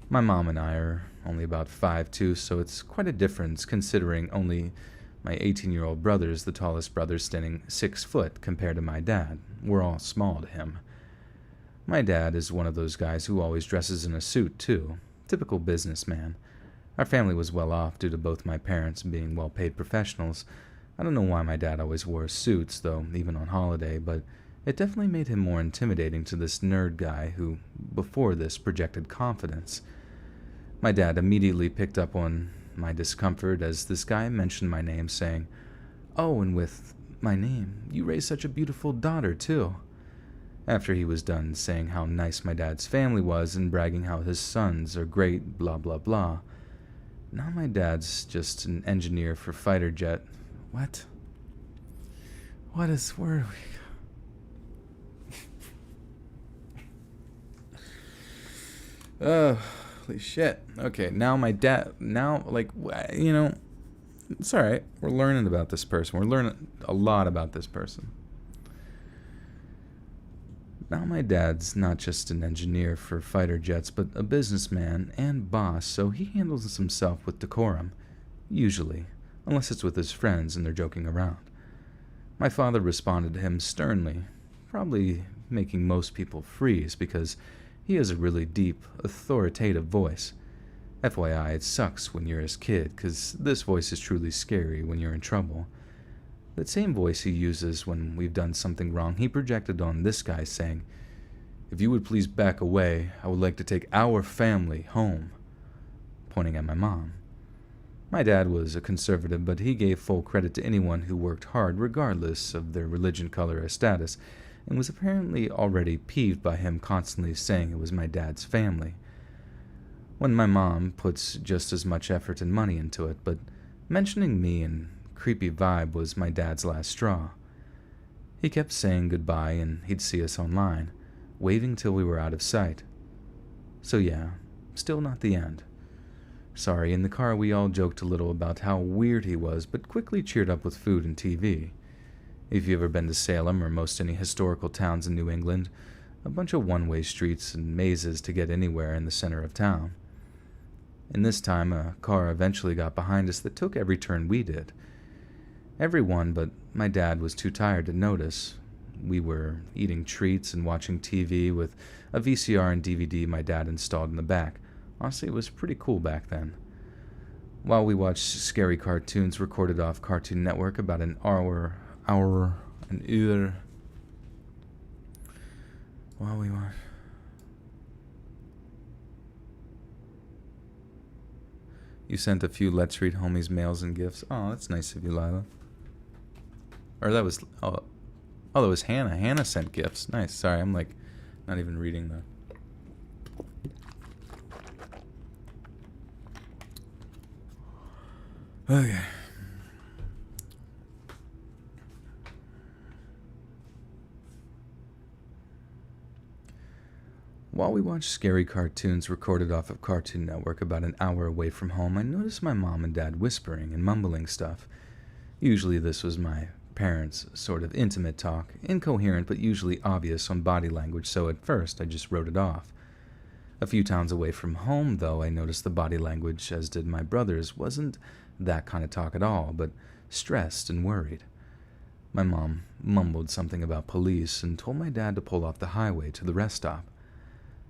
My mom and I are only about 5'2", so it's quite a difference considering only my 18-year-old brother is the tallest brother, standing 6 foot compared to my dad. We're all small to him. My dad is one of those guys who always dresses in a suit, too. Typical businessman. Our family was well off due to both my parents being well-paid professionals. I don't know why my dad always wore suits, though, even on holiday, but it definitely made him more intimidating to this nerd guy who, before this, projected confidence. My dad immediately picked up on my discomfort as this guy mentioned my name, saying, "Oh, and with my name, you raised such a beautiful daughter, too." After he was done saying how nice my dad's family was and bragging how his sons are great, blah, blah, blah. Now my dad's just an engineer for fighter jet. What? Where are we? Holy shit. Okay, now my dad, it's alright. We're learning about this person. We're learning a lot about this person. Now, my dad's not just an engineer for fighter jets, but a businessman and boss, so he handles himself with decorum, usually, unless it's with his friends and they're joking around. My father responded to him sternly, probably making most people freeze because he has a really deep, authoritative voice. FYI, it sucks when you're his kid, because this voice is truly scary when you're in trouble. That same voice he uses when we've done something wrong, he projected on this guy saying, "If you would please back away, I would like to take our family home," pointing at my mom. My dad was a conservative, but he gave full credit to anyone who worked hard regardless of their religion, color, or status, and was apparently already peeved by him constantly saying it was my dad's family, when my mom puts just as much effort and money into it, but mentioning me and creepy vibe was my dad's last straw. He kept saying goodbye and he'd see us online, waving till we were out of sight. So yeah, still not the end. Sorry, in the car we all joked a little about how weird he was, but quickly cheered up with food and TV. If you've ever been to Salem or most any historical towns in New England, a bunch of one-way streets and mazes to get anywhere in the center of town. In this time, a car eventually got behind us that took every turn we did. Everyone but my dad was too tired to notice. We were eating treats and watching TV with a VCR and DVD my dad installed in the back. Honestly, it was pretty cool back then. While we watched scary cartoons recorded off Cartoon Network about an hour. While we watched. You sent a few Let's Read Homies mails and gifts. Oh, that's nice of you, Lila. Or that was... Oh, that was Hannah. Hannah sent gifts. Nice. Sorry, I'm like not even reading the... Okay. While we watched scary cartoons recorded off of Cartoon Network about an hour away from home, I noticed my mom and dad whispering and mumbling stuff. Usually this was my parents' sort of intimate talk, incoherent but usually obvious on body language, so at first I just wrote it off. A few towns away from home, though, I noticed the body language, as did my brothers, wasn't that kind of talk at all, but stressed and worried. My mom mumbled something about police and told my dad to pull off the highway to the rest stop.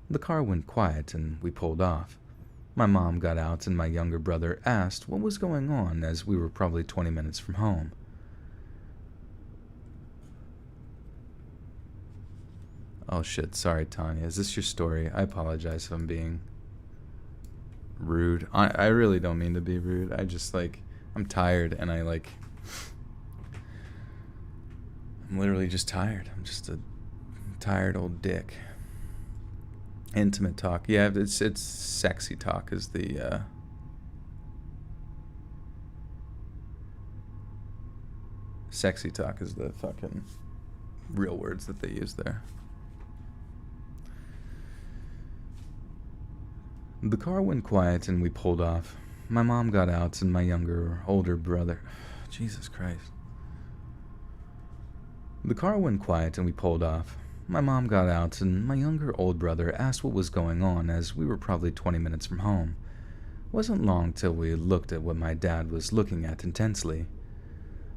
The car went quiet and we pulled off. My mom got out and my younger brother asked what was going on, as we were probably 20 minutes from home. Oh shit, sorry Tanya, is this your story? I apologize if I'm being rude. I really don't mean to be rude. I just I'm tired and I'm literally just tired. I'm just a tired old dick. Intimate talk. Yeah, it's sexy talk is the sexy talk is the fucking real words that they use there. The car went quiet and we pulled off. My mom got out and my older brother... Jesus Christ. The car went quiet and we pulled off. My mom got out and my old brother asked what was going on, as we were probably 20 minutes from home. It wasn't long till we looked at what my dad was looking at intensely.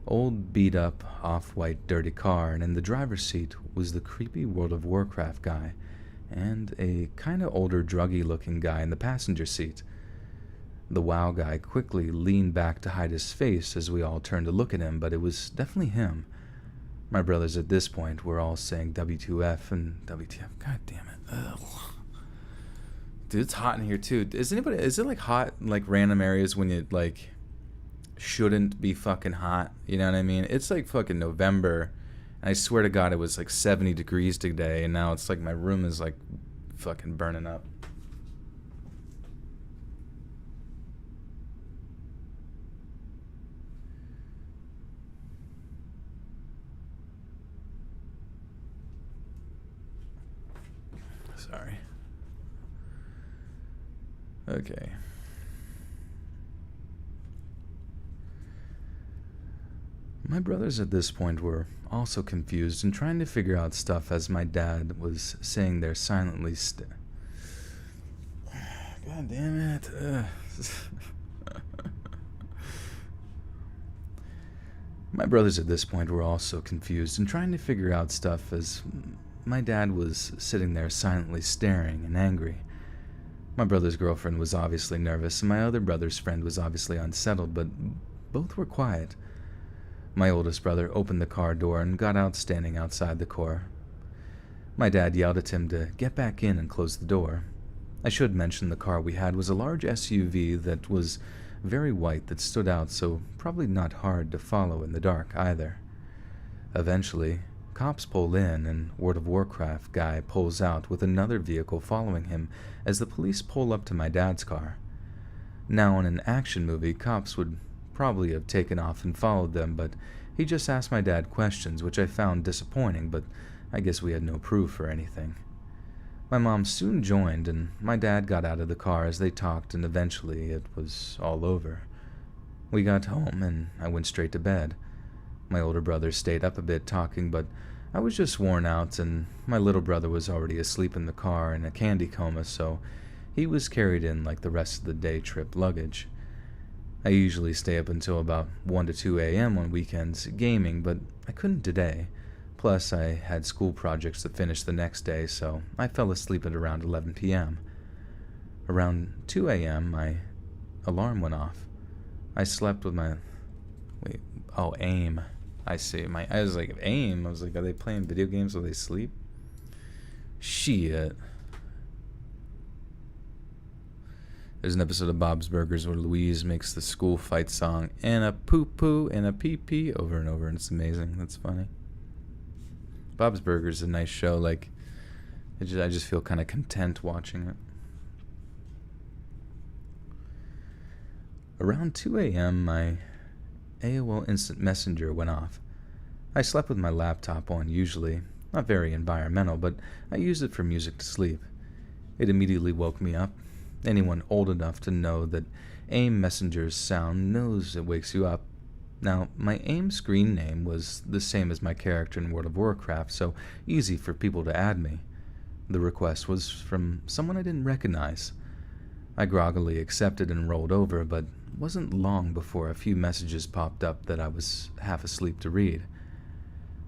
Old beat-up, off-white, dirty car, and in the driver's seat was the creepy World of Warcraft guy, and a kinda older druggy-looking guy in the passenger seat. The WoW guy quickly leaned back to hide his face as we all turned to look at him, but it was definitely him. My brothers at this point were all saying W2F and WTF. God damn it. Ugh. Dude, it's hot in here too. Is it hot in random areas when you shouldn't be fucking hot? You know what I mean? It's fucking November. And I swear to God it was 70 degrees today, and now it's my room is fucking burning up. Sorry. Okay. My brothers at this point were also confused and trying to figure out stuff as my dad was sitting there silently God damn it. My brothers at this point were also confused and trying to figure out stuff as my dad was sitting there silently staring and angry. My brother's girlfriend was obviously nervous, and my other brother's friend was obviously unsettled, but both were quiet. My oldest brother opened the car door and got out standing outside the car. My dad yelled at him to get back in and close the door. I should mention the car we had was a large SUV that was very white that stood out, so probably not hard to follow in the dark either. Eventually, cops pull in and World of Warcraft guy pulls out with another vehicle following him as the police pull up to my dad's car. Now in an action movie, cops would probably have taken off and followed them, but he just asked my dad questions, which I found disappointing, but I guess we had no proof or anything. My mom soon joined, and my dad got out of the car as they talked, and eventually it was all over. We got home, and I went straight to bed. My older brother stayed up a bit talking, but I was just worn out, and my little brother was already asleep in the car in a candy coma, so he was carried in like the rest of the day trip luggage. I usually stay up until about 1 to 2 a.m. on weekends gaming, but I couldn't today. Plus, I had school projects to finish the next day, so I fell asleep at around 11 p.m. Around 2 a.m., my alarm went off. I slept with my... AIM. I see. I was like, AIM? I was like, are they playing video games while they sleep? Shit. There's an episode of Bob's Burgers where Louise makes the school fight song, and a poo-poo and a pee-pee, over and over, and it's amazing. That's funny. Bob's Burgers is a nice show. Like, I just feel kind of content watching it. Around 2 a.m., my AOL Instant Messenger went off. I slept with my laptop on usually. Not very environmental, but I used it for music to sleep. It immediately woke me up. Anyone old enough to know that AIM Messenger's sound knows it wakes you up. Now, my AIM screen name was the same as my character in World of Warcraft, so easy for people to add me. The request was from someone I didn't recognize. I groggily accepted and rolled over, but it wasn't long before a few messages popped up that I was half asleep to read.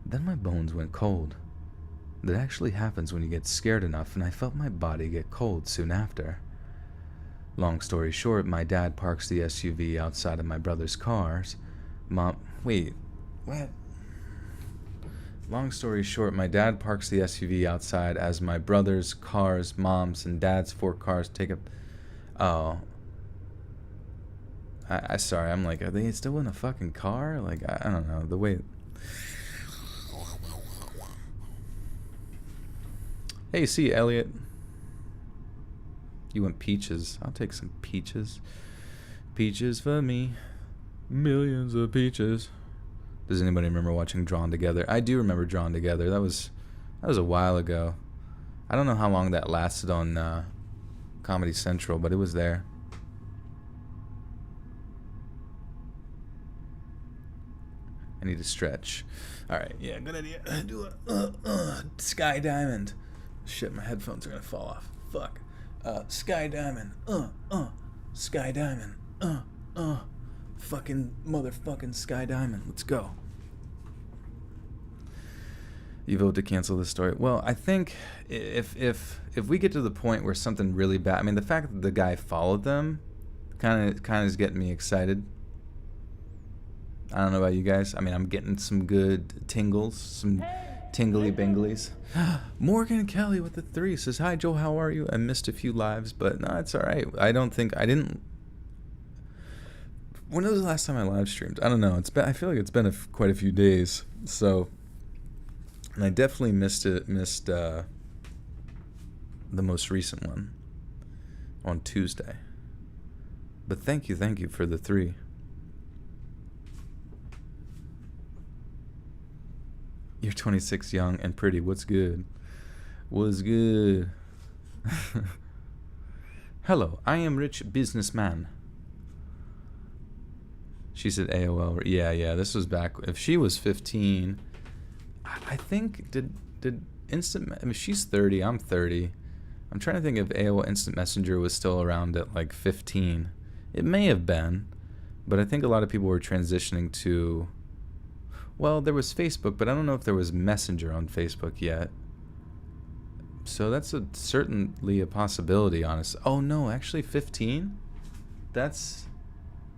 Then my bones went cold. That actually happens when you get scared enough, and I felt my body get cold soon after. Long story short, my dad parks the SUV outside of my brother's cars. Long story short, my dad parks the SUV outside as my brother's cars, mom's, and dad's 4 cars take up... Oh. Sorry, I'm like, are they still in a fucking car? Like, I don't know, the way... Hey, see, Elliot. You want peaches? I'll take some peaches. Peaches for me. Millions of peaches. Does anybody remember watching Drawn Together? I do remember Drawn Together. That was a while ago. I don't know how long that lasted on Comedy Central, but it was there. I need to stretch. Alright, yeah, good idea. Do a Sky Diamond. Shit, my headphones are gonna fall off. Fuck. Sky Diamond. Sky Diamond. Fucking motherfucking Sky Diamond. Let's go. You vote to cancel this story. Well, I think if we get to the point where something really bad, I mean, the fact that the guy followed them kind of is getting me excited. I don't know about you guys. I mean, I'm getting some good tingles, some tingly binglies. Morgan Kelly with the 3 says, "Hi Joel, how are you? I missed a few lives, but no, it's all right. I didn't. When was the last time I live streamed? I don't know. I feel like it's been quite a few days. So, and I definitely missed the most recent one on Tuesday. But thank you for the 3. You're 26, young and pretty. What's good? What's good? Hello, I am rich businessman. She said AOL. Yeah, yeah. This was back if she was 15. I think did instant. I mean, she's 30. I'm 30. I'm trying to think if AOL Instant Messenger was still around at like 15. It may have been, but I think a lot of people were transitioning to. Well, there was Facebook, but I don't know if there was Messenger on Facebook yet. So that's certainly a possibility, honest. Oh no, actually 15? That's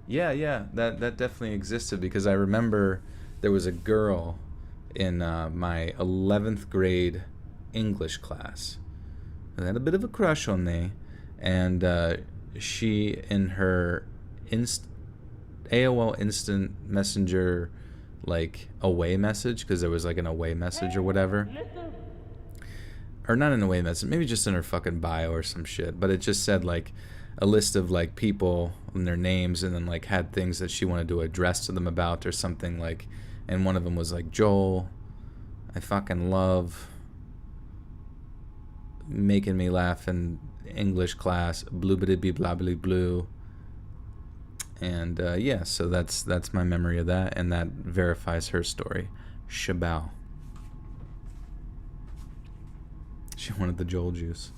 yeah, that definitely existed because I remember there was a girl in my 11th grade English class. I had a bit of a crush on me, and she in her AOL Instant Messenger like away message, because there was like an away message or whatever. Or not an away message, maybe just in her fucking bio or some shit, but it just said like a list of like people and their names, and then like had things that she wanted to address to them about or something, like, and one of them was like, Joel, I fucking love making me laugh in English class, bloobity blah blah blue. And yeah, so that's my memory of that, and that verifies her story. Shabao. She wanted the Joel juice.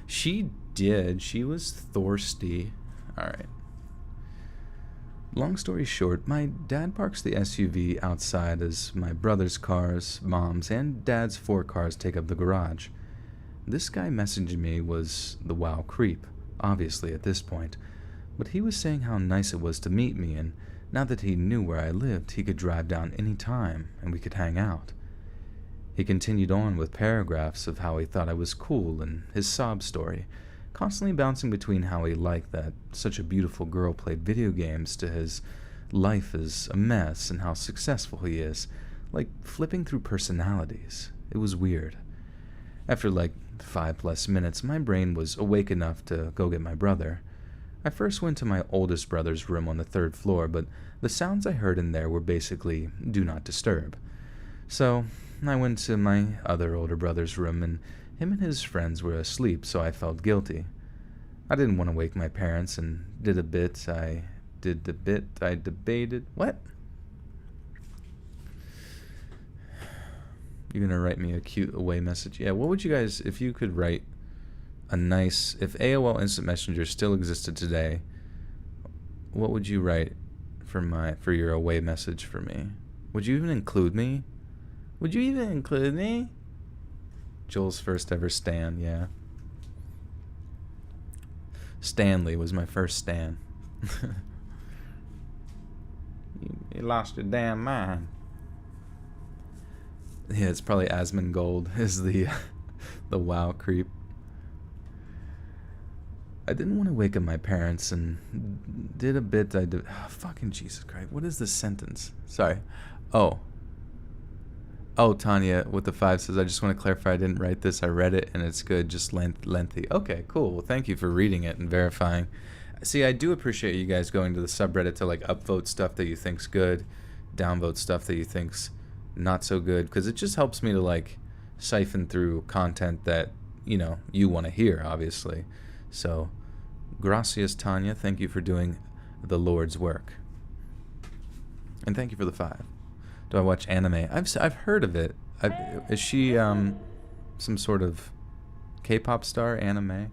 She did. She was thirsty. Alright. Long story short, my dad parks the SUV outside as my brother's cars, mom's, and dad's 4 cars take up the garage. This guy messaging me was the WoW creep, obviously at this point, but he was saying how nice it was to meet me, and now that he knew where I lived, he could drive down any time and we could hang out. He continued on with paragraphs of how he thought I was cool and his sob story, constantly bouncing between how he liked that such a beautiful girl played video games to his life is a mess and how successful he is, like flipping through personalities. It was weird. After like 5+ minutes, my brain was awake enough to go get my brother. I first went to my oldest brother's room on the 3rd floor, but the sounds I heard in there were basically do not disturb. So I went to my other older brother's room, and him and his friends were asleep, so I felt guilty. I didn't want to wake my parents and did a bit. I debated. What? You're going to write me a cute away message? Yeah, what would you guys, if you could write a nice, if AOL Instant Messenger still existed today, what would you write for your away message for me? Would you even include me? Would you even include me? Joel's first ever stan, yeah. Stanley was my first stan. You lost your damn mind. Yeah, it's probably Asmongold is the WoW creep. I didn't want to wake up my parents and did a bit. Oh, fucking Jesus Christ. What is this sentence? Sorry. Oh, Tanya with the 5 says, I just want to clarify I didn't write this. I read it and it's good, just lengthy. Okay, cool. Well, thank you for reading it and verifying. See, I do appreciate you guys going to the subreddit to like upvote stuff that you think's good, downvote stuff that you think's not so good, because it just helps me to like siphon through content that, you know, you want to hear, obviously. So, gracias, Tanya. Thank you for doing the Lord's work. And thank you for the 5. Do I watch anime? I've heard of it. Is she some sort of K-pop star anime?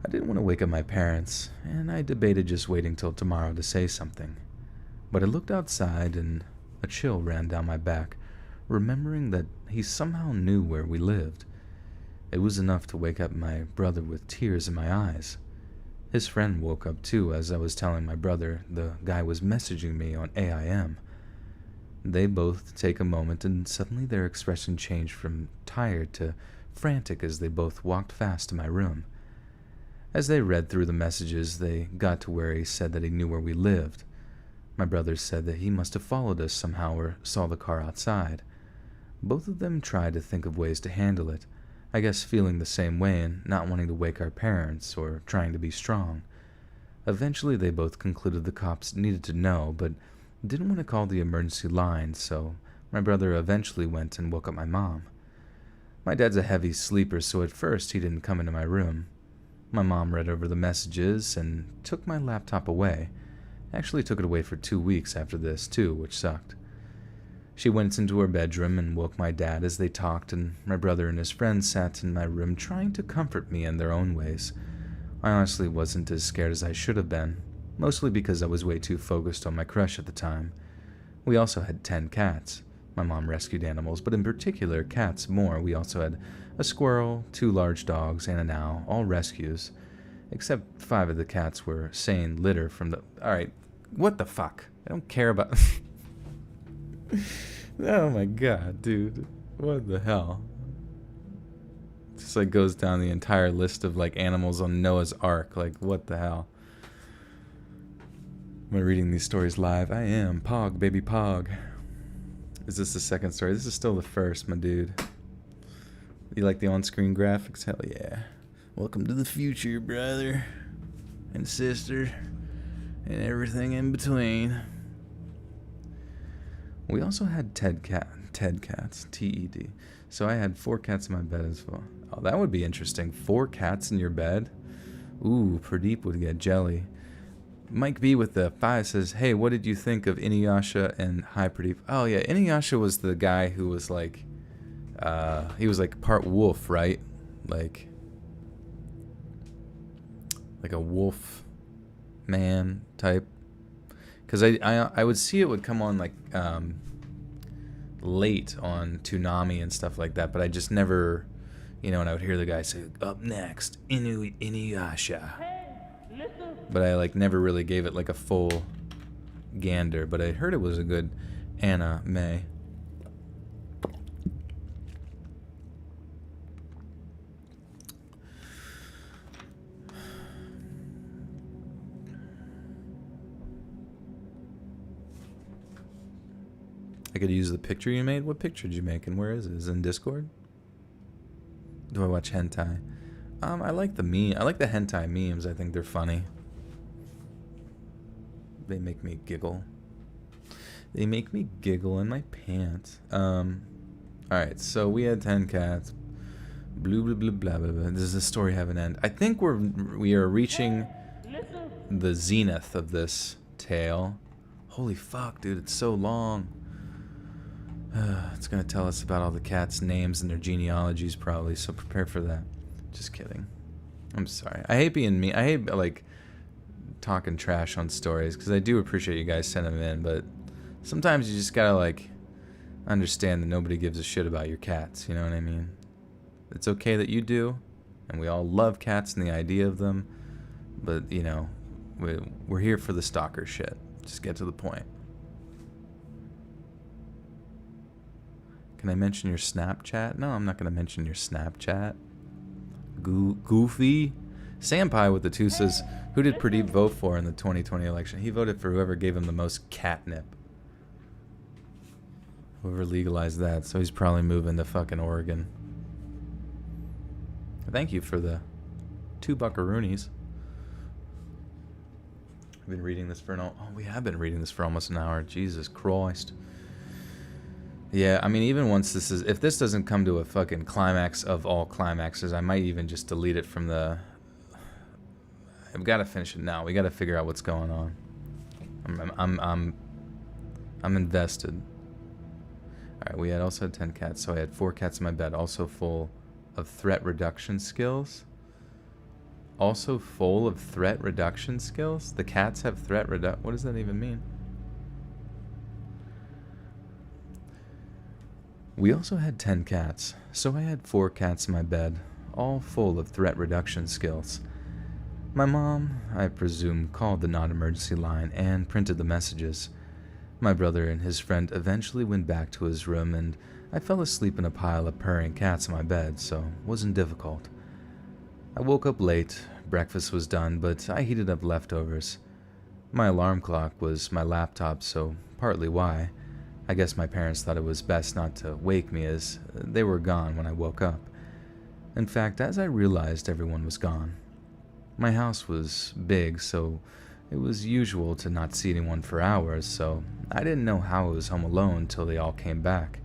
I didn't want to wake up my parents, and I debated just waiting till tomorrow to say something. But I looked outside and a chill ran down my back, remembering that he somehow knew where we lived. It was enough to wake up my brother with tears in my eyes. His friend woke up too as I was telling my brother the guy was messaging me on AIM. They both take a moment and suddenly their expression changed from tired to frantic as they both walked fast to my room. As they read through the messages, they got to where he said that he knew where we lived. My brother said that he must have followed us somehow or saw the car outside. Both of them tried to think of ways to handle it, I guess feeling the same way and not wanting to wake our parents or trying to be strong. Eventually they both concluded the cops needed to know, but didn't want to call the emergency line, so my brother eventually went and woke up my mom. My dad's a heavy sleeper, so at first he didn't come into my room. My mom read over the messages and took my laptop away. Actually took it away for 2 weeks after this, too, which sucked. She went into her bedroom and woke my dad as they talked, and my brother and his friends sat in my room trying to comfort me in their own ways. I honestly wasn't as scared as I should have been, mostly because I was way too focused on my crush at the time. We also had 10 cats. My mom rescued animals, but in particular cats more. We also had a squirrel, 2 large dogs, and an owl, all rescues. Except 5 of the cats were sane litter from the... Alright, what the fuck? I don't care about... Oh my god, dude. What the hell? Just like goes down the entire list of like animals on Noah's Ark. Like, what the hell? Am I reading these stories live? I am. Pog, baby Pog. Is this the second story? This is still the first, my dude. You like the on-screen graphics? Hell yeah. Welcome to the future, brother. And sister. And everything in between. We also had Ted cats, T-E-D. So I had 4 cats in my bed as well. Oh, that would be interesting. 4 cats in your bed? Ooh, Pradeep would get jelly. Mike B with the 5 says, hey, what did you think of Inuyasha and Hi Pradeep? Oh yeah, Inuyasha was the guy who was like, he was like part wolf, right? Like a wolf man type. Because I would see it would come on like late on Toonami and stuff like that, but I just never, you know, and I would hear the guy say, up next, Inuyasha. But I like never really gave it like a full gander, but I heard it was a good anime. I could use the picture you made. What picture did you make and where is it? Is it in Discord? Do I watch hentai? I like the meme. I like the hentai memes. I think they're funny. They make me giggle. They make me giggle in my pants. Alright, so we had 10 cats. Blah, blah, blah, blah, blah, blah. Does the story have an end? I think we are reaching the zenith of this tale. Holy fuck, dude, it's so long. It's gonna tell us about all the cats' names and their genealogies probably, so prepare for that. Just kidding. I'm sorry. I hate being mean. I hate, like, talking trash on stories, because I do appreciate you guys sending them in, but sometimes you just gotta, like, understand that nobody gives a shit about your cats, you know what I mean? It's okay that you do, and we all love cats and the idea of them, but, you know, we're here for the stalker shit. Just get to the point. Can I mention your Snapchat? No, I'm not going to mention your Snapchat. Goofy. Sampai with the 2 says, who did Pradeep vote for in the 2020 election? He voted for whoever gave him the most catnip. Whoever legalized that. So he's probably moving to fucking Oregon. Thank you for the 2 buckaroonies. I've been reading this for we have been reading this for almost an hour. Jesus Christ. Yeah, I mean, even once if this doesn't come to a fucking climax of all climaxes, I might even just delete it from the... I've got to finish it now. We got to figure out what's going on. I'm invested. All right, we had also had 10 cats, so I had 4 cats in my bed, also full of threat reduction skills. Also full of threat reduction skills? The cats have threat reduction... What does that even mean? We also had 10 cats, so I had 4 cats in my bed, all full of threat reduction skills. My mom, I presume, called the non-emergency line and printed the messages. My brother and his friend eventually went back to his room, and I fell asleep in a pile of purring cats in my bed, so it wasn't difficult. I woke up late, breakfast was done, but I heated up leftovers. My alarm clock was my laptop, so partly why. I guess my parents thought it was best not to wake me as they were gone when I woke up. In fact, as I realized everyone was gone. My house was big, so it was usual to not see anyone for hours, so I didn't know how I was home alone till they all came back.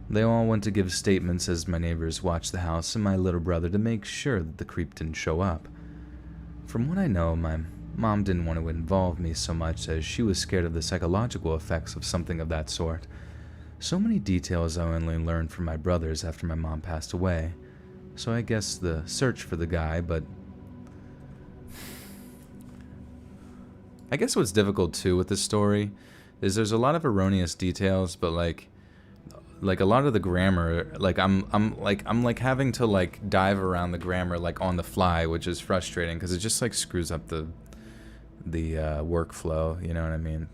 They all went to give statements as my neighbors watched the house and my little brother to make sure that the creep didn't show up. From what I know, my mom didn't want to involve me so much as she was scared of the psychological effects of something of that sort. So many details I only learned from my brothers after my mom passed away. So I guess the search for the guy, but I guess what's difficult too with this story is there's a lot of erroneous details, but like a lot of the grammar, like I'm like having to like dive around the grammar like on the fly, which is frustrating because it just like screws up the workflow, you know what I mean?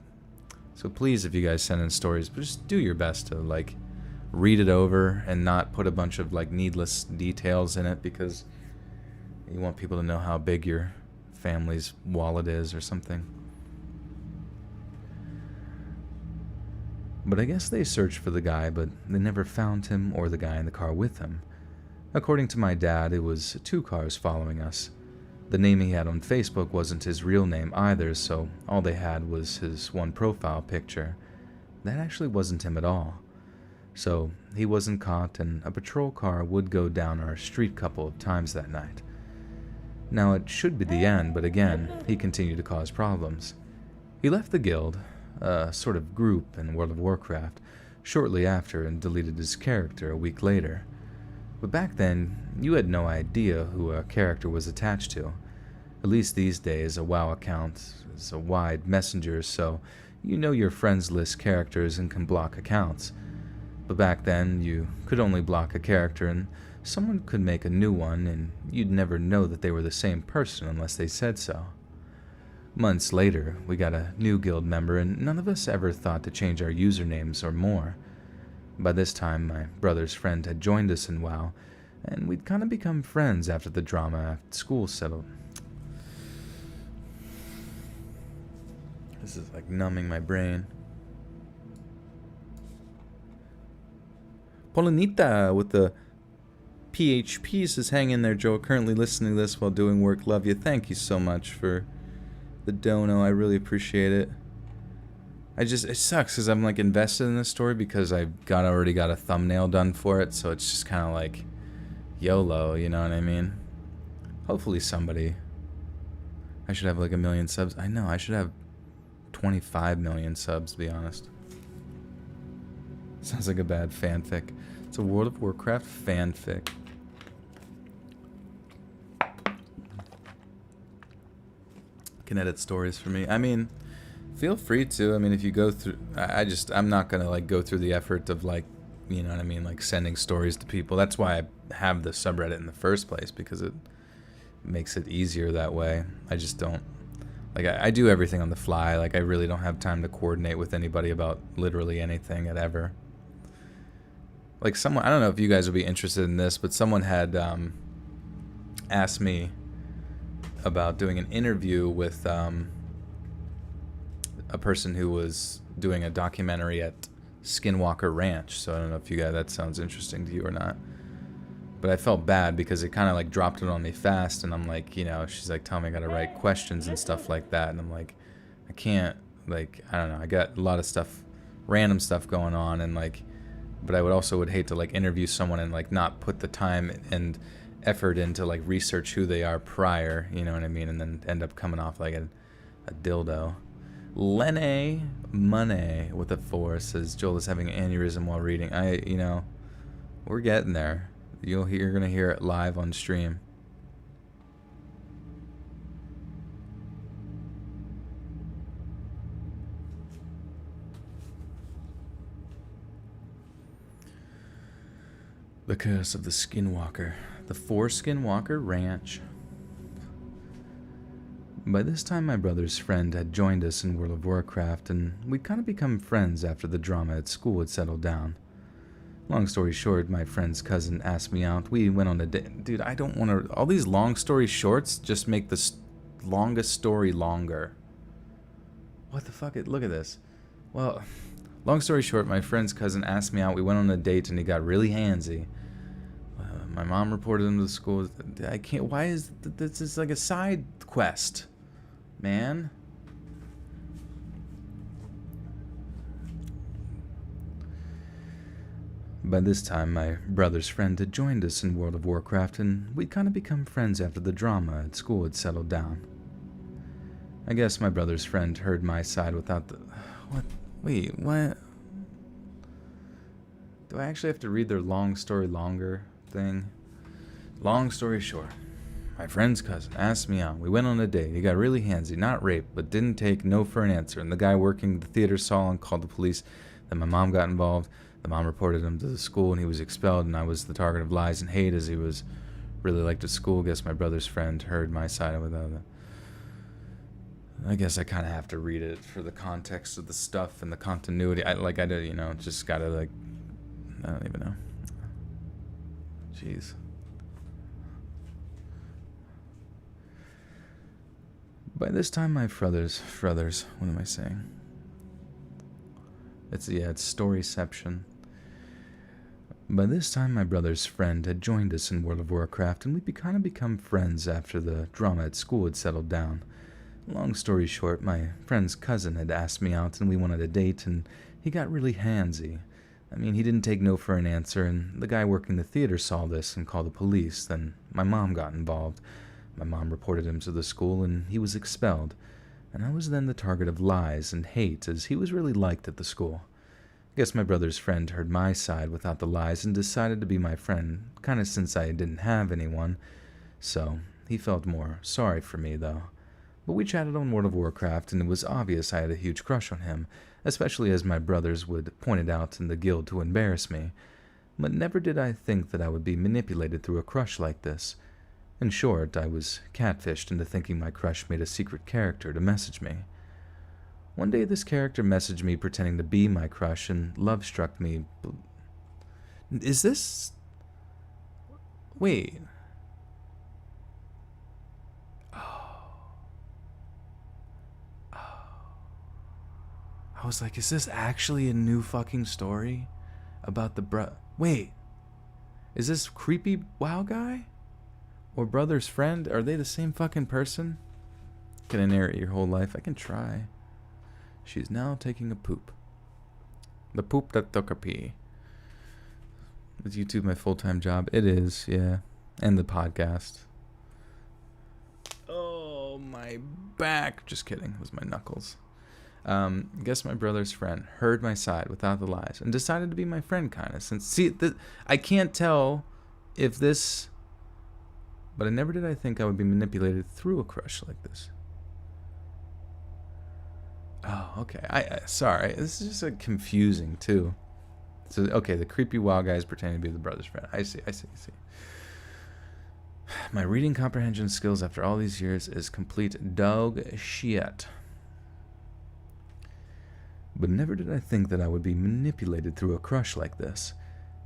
So please, if you guys send in stories, just do your best to like read it over and not put a bunch of like needless details in it because you want people to know how big your family's wallet is or something. But I guess they searched for the guy, but they never found him or the guy in the car with him. According to my dad, it was 2 cars following us. The name he had on Facebook wasn't his real name either, so all they had was his one profile picture. That actually wasn't him at all. So he wasn't caught, and a patrol car would go down our street a couple of times that night. Now it should be the end, but again, he continued to cause problems. He left the guild, a sort of group in World of Warcraft, shortly after and deleted his character a week later. But back then, you had no idea who a character was attached to. At least these days, a WoW account is a wide messenger, so you know your friends list characters and can block accounts. But back then, you could only block a character and someone could make a new one and you'd never know that they were the same person unless they said so. Months later, we got a new guild member and none of us ever thought to change our usernames or more. By this time, my brother's friend had joined us in WoW, and we'd kind of become friends after the drama at school settled. This is like numbing my brain. Polinita with the PHP says, hang in there, Joe. Currently listening to this while doing work. Love you. Thank you so much for the dono. I really appreciate it. It sucks because I'm like invested in this story because I already got a thumbnail done for it, so it's just kind of like YOLO, you know what I mean? Hopefully somebody. I should have like 1 million subs. I know, I should have 25 million subs, to be honest. Sounds like a bad fanfic. It's a World of Warcraft fanfic. Can edit stories for me. I mean, feel free to. I mean, if you go through, I'm not gonna like go through the effort of like, you know what I mean, like sending stories to people. That's why I have the subreddit in the first place, because it makes it easier that way. I just don't, like, I do everything on the fly. Like, I really don't have time to coordinate with anybody about literally anything at ever. Like, someone, I don't know if you guys would be interested in this, but someone had asked me about doing an interview with a person who was doing a documentary at Skinwalker Ranch. So I don't know if you guys, that sounds interesting to you or not. But I felt bad because it kind of like dropped it on me fast, and I'm like, you know, she's like telling me I gotta write questions and stuff like that, and I'm like, I can't, like, I don't know, I got a lot of stuff, random stuff going on, and like, but I would hate to like interview someone and like not put the time and effort into like research who they are prior, you know what I mean, and then end up coming off like a dildo. Lene Money with a 4 says Joel is having an aneurysm while reading. You know, we're getting there. You're gonna hear it live on stream. The Curse of the Skinwalker. The 4 Skinwalker Ranch. By this time, my brother's friend had joined us in World of Warcraft, and we'd kind of become friends after the drama at school had settled down. Long story short, my friend's cousin asked me out. We went on a date. Dude, I don't want to... All these long story shorts just make the longest story longer. What the fuck? Look at this. Well, long story short, my friend's cousin asked me out. We went on a date, and he got really handsy. My mom reported him to the school. I can't... Why is... This is like a side quest, man. By this time, my brother's friend had joined us in World of Warcraft, and we'd kind of become friends after the drama at school had settled down. I guess my brother's friend heard my side without the... What? Wait, what? Do I actually have to read their long story longer thing? Long story short, my friend's cousin asked me out. We went on a date. He got really handsy, not raped, but didn't take no for an answer. And the guy working the theater saw and called the police. Then my mom got involved. The mom reported him to the school, and he was expelled, and I was the target of lies and hate as he was really liked at school. Guess my brother's friend heard my side of it. I guess I kind of have to read it for the context of the stuff and the continuity. I did, just gotta, I don't even know. Jeez. By this time, my brothers, what am I saying? It's Storyception. By this time, my brother's friend had joined us in World of Warcraft, and we'd kind of become friends after the drama at school had settled down. Long story short, my friend's cousin had asked me out, and we wanted a date, and he got really handsy. I mean, he didn't take no for an answer, and the guy working the theater saw this and called the police. Then my mom got involved. My mom reported him to the school, and he was expelled. And I was then the target of lies and hate, as he was really liked at the school. I guess my brother's friend heard my side without the lies and decided to be my friend, kind of since I didn't have anyone. So, he felt more sorry for me, though. But we chatted on World of Warcraft, and it was obvious I had a huge crush on him, especially as my brothers would point it out in the guild to embarrass me. But never did I think that I would be manipulated through a crush like this. In short, I was catfished into thinking my crush made a secret character to message me. One day this character messaged me pretending to be my crush and love struck me. Is this... Wait. I was like, is this actually a new fucking story? About the Wait. Is this creepy WoW guy? Or brother's friend? Are they the same fucking person? Can I narrate your whole life? I can try. She's now taking a poop. The poop that took a pee. Is YouTube my full-time job? It is, yeah. And the podcast. Oh, my back. Just kidding. It was my knuckles. Guess my brother's friend heard my side without the lies and decided to be my friend, kind of. I can't tell if this... But I never did I think I would be manipulated through a crush like this. Oh, okay. Sorry. This is just confusing, too. So, okay, the creepy WoW guy is pretending to be the brother's friend. I see. My reading comprehension skills after all these years is complete dog shit. But never did I think that I would be manipulated through a crush like this.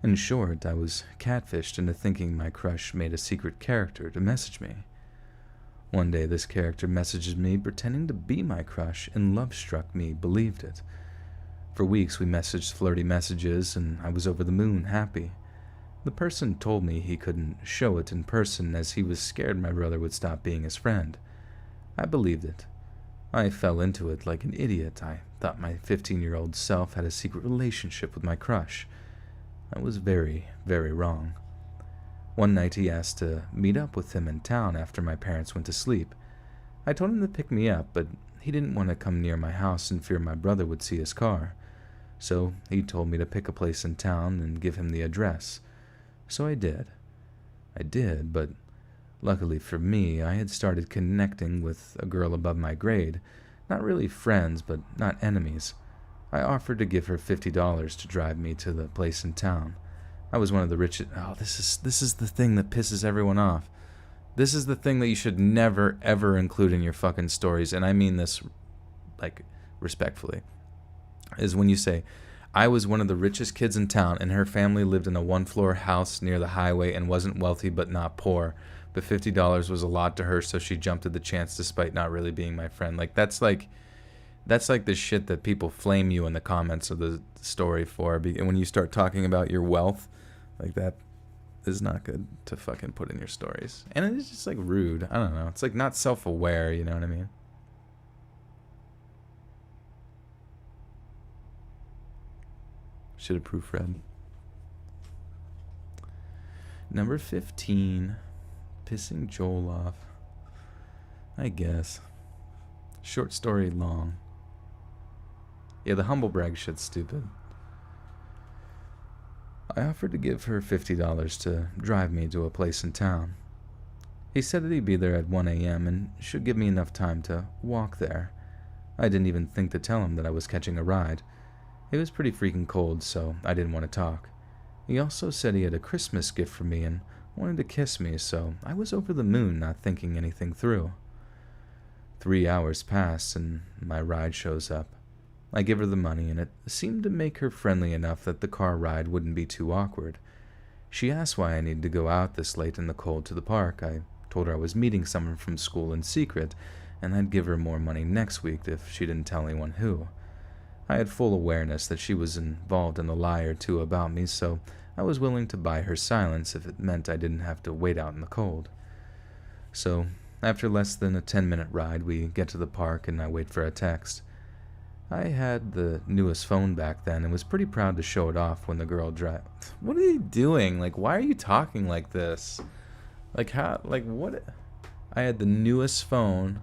In short, I was catfished into thinking my crush made a secret character to message me. One day this character messages me pretending to be my crush, and love struck me, believed it. For weeks we messaged flirty messages, and I was over the moon happy. The person told me he couldn't show it in person as he was scared my brother would stop being his friend. I believed it. I fell into it like an idiot. I thought my 15-year-old self had a secret relationship with my crush. I was very, very wrong. One night he asked to meet up with him in town after my parents went to sleep. I told him to pick me up, but he didn't want to come near my house in fear my brother would see his car. So he told me to pick a place in town and give him the address. So I did. But luckily for me, I had started connecting with a girl above my grade. Not really friends, but not enemies. I offered to give her $50 to drive me to the place in town. I was one of the richest... Oh, this is the thing that pisses everyone off. This is the thing that you should never, ever include in your fucking stories, and I mean this, respectfully, is when you say, I was one of the richest kids in town, and her family lived in a one-floor house near the highway and wasn't wealthy but not poor, but $50 was a lot to her, so she jumped at the chance despite not really being my friend. That's like the shit that people flame you in the comments of the story for. And when you start talking about your wealth, that is not good to fucking put in your stories. And it's just rude. I don't know. It's not self-aware, you know what I mean? Should have proofread. Number 15. Pissing Joel off. I guess. Short story long. Yeah, the humble brag shit's stupid. I offered to give her $50 to drive me to a place in town. He said that he'd be there at 1 a.m. and should give me enough time to walk there. I didn't even think to tell him that I was catching a ride. It was pretty freaking cold, so I didn't want to talk. He also said he had a Christmas gift for me and wanted to kiss me, so I was over the moon, not thinking anything through. 3 hours pass and my ride shows up. I give her the money, and it seemed to make her friendly enough that the car ride wouldn't be too awkward. She asked why I needed to go out this late in the cold to the park. I told her I was meeting someone from school in secret, and I'd give her more money next week if she didn't tell anyone who. I had full awareness that she was involved in a lie or two about me, so I was willing to buy her silence if it meant I didn't have to wait out in the cold. So, after less than a 10-minute ride, we get to the park and I wait for a text. I had the newest phone back then and was pretty proud to show it off when the girl drive. What are you doing? Like, why are you talking like this? Like, how? Like, what? I had the newest phone.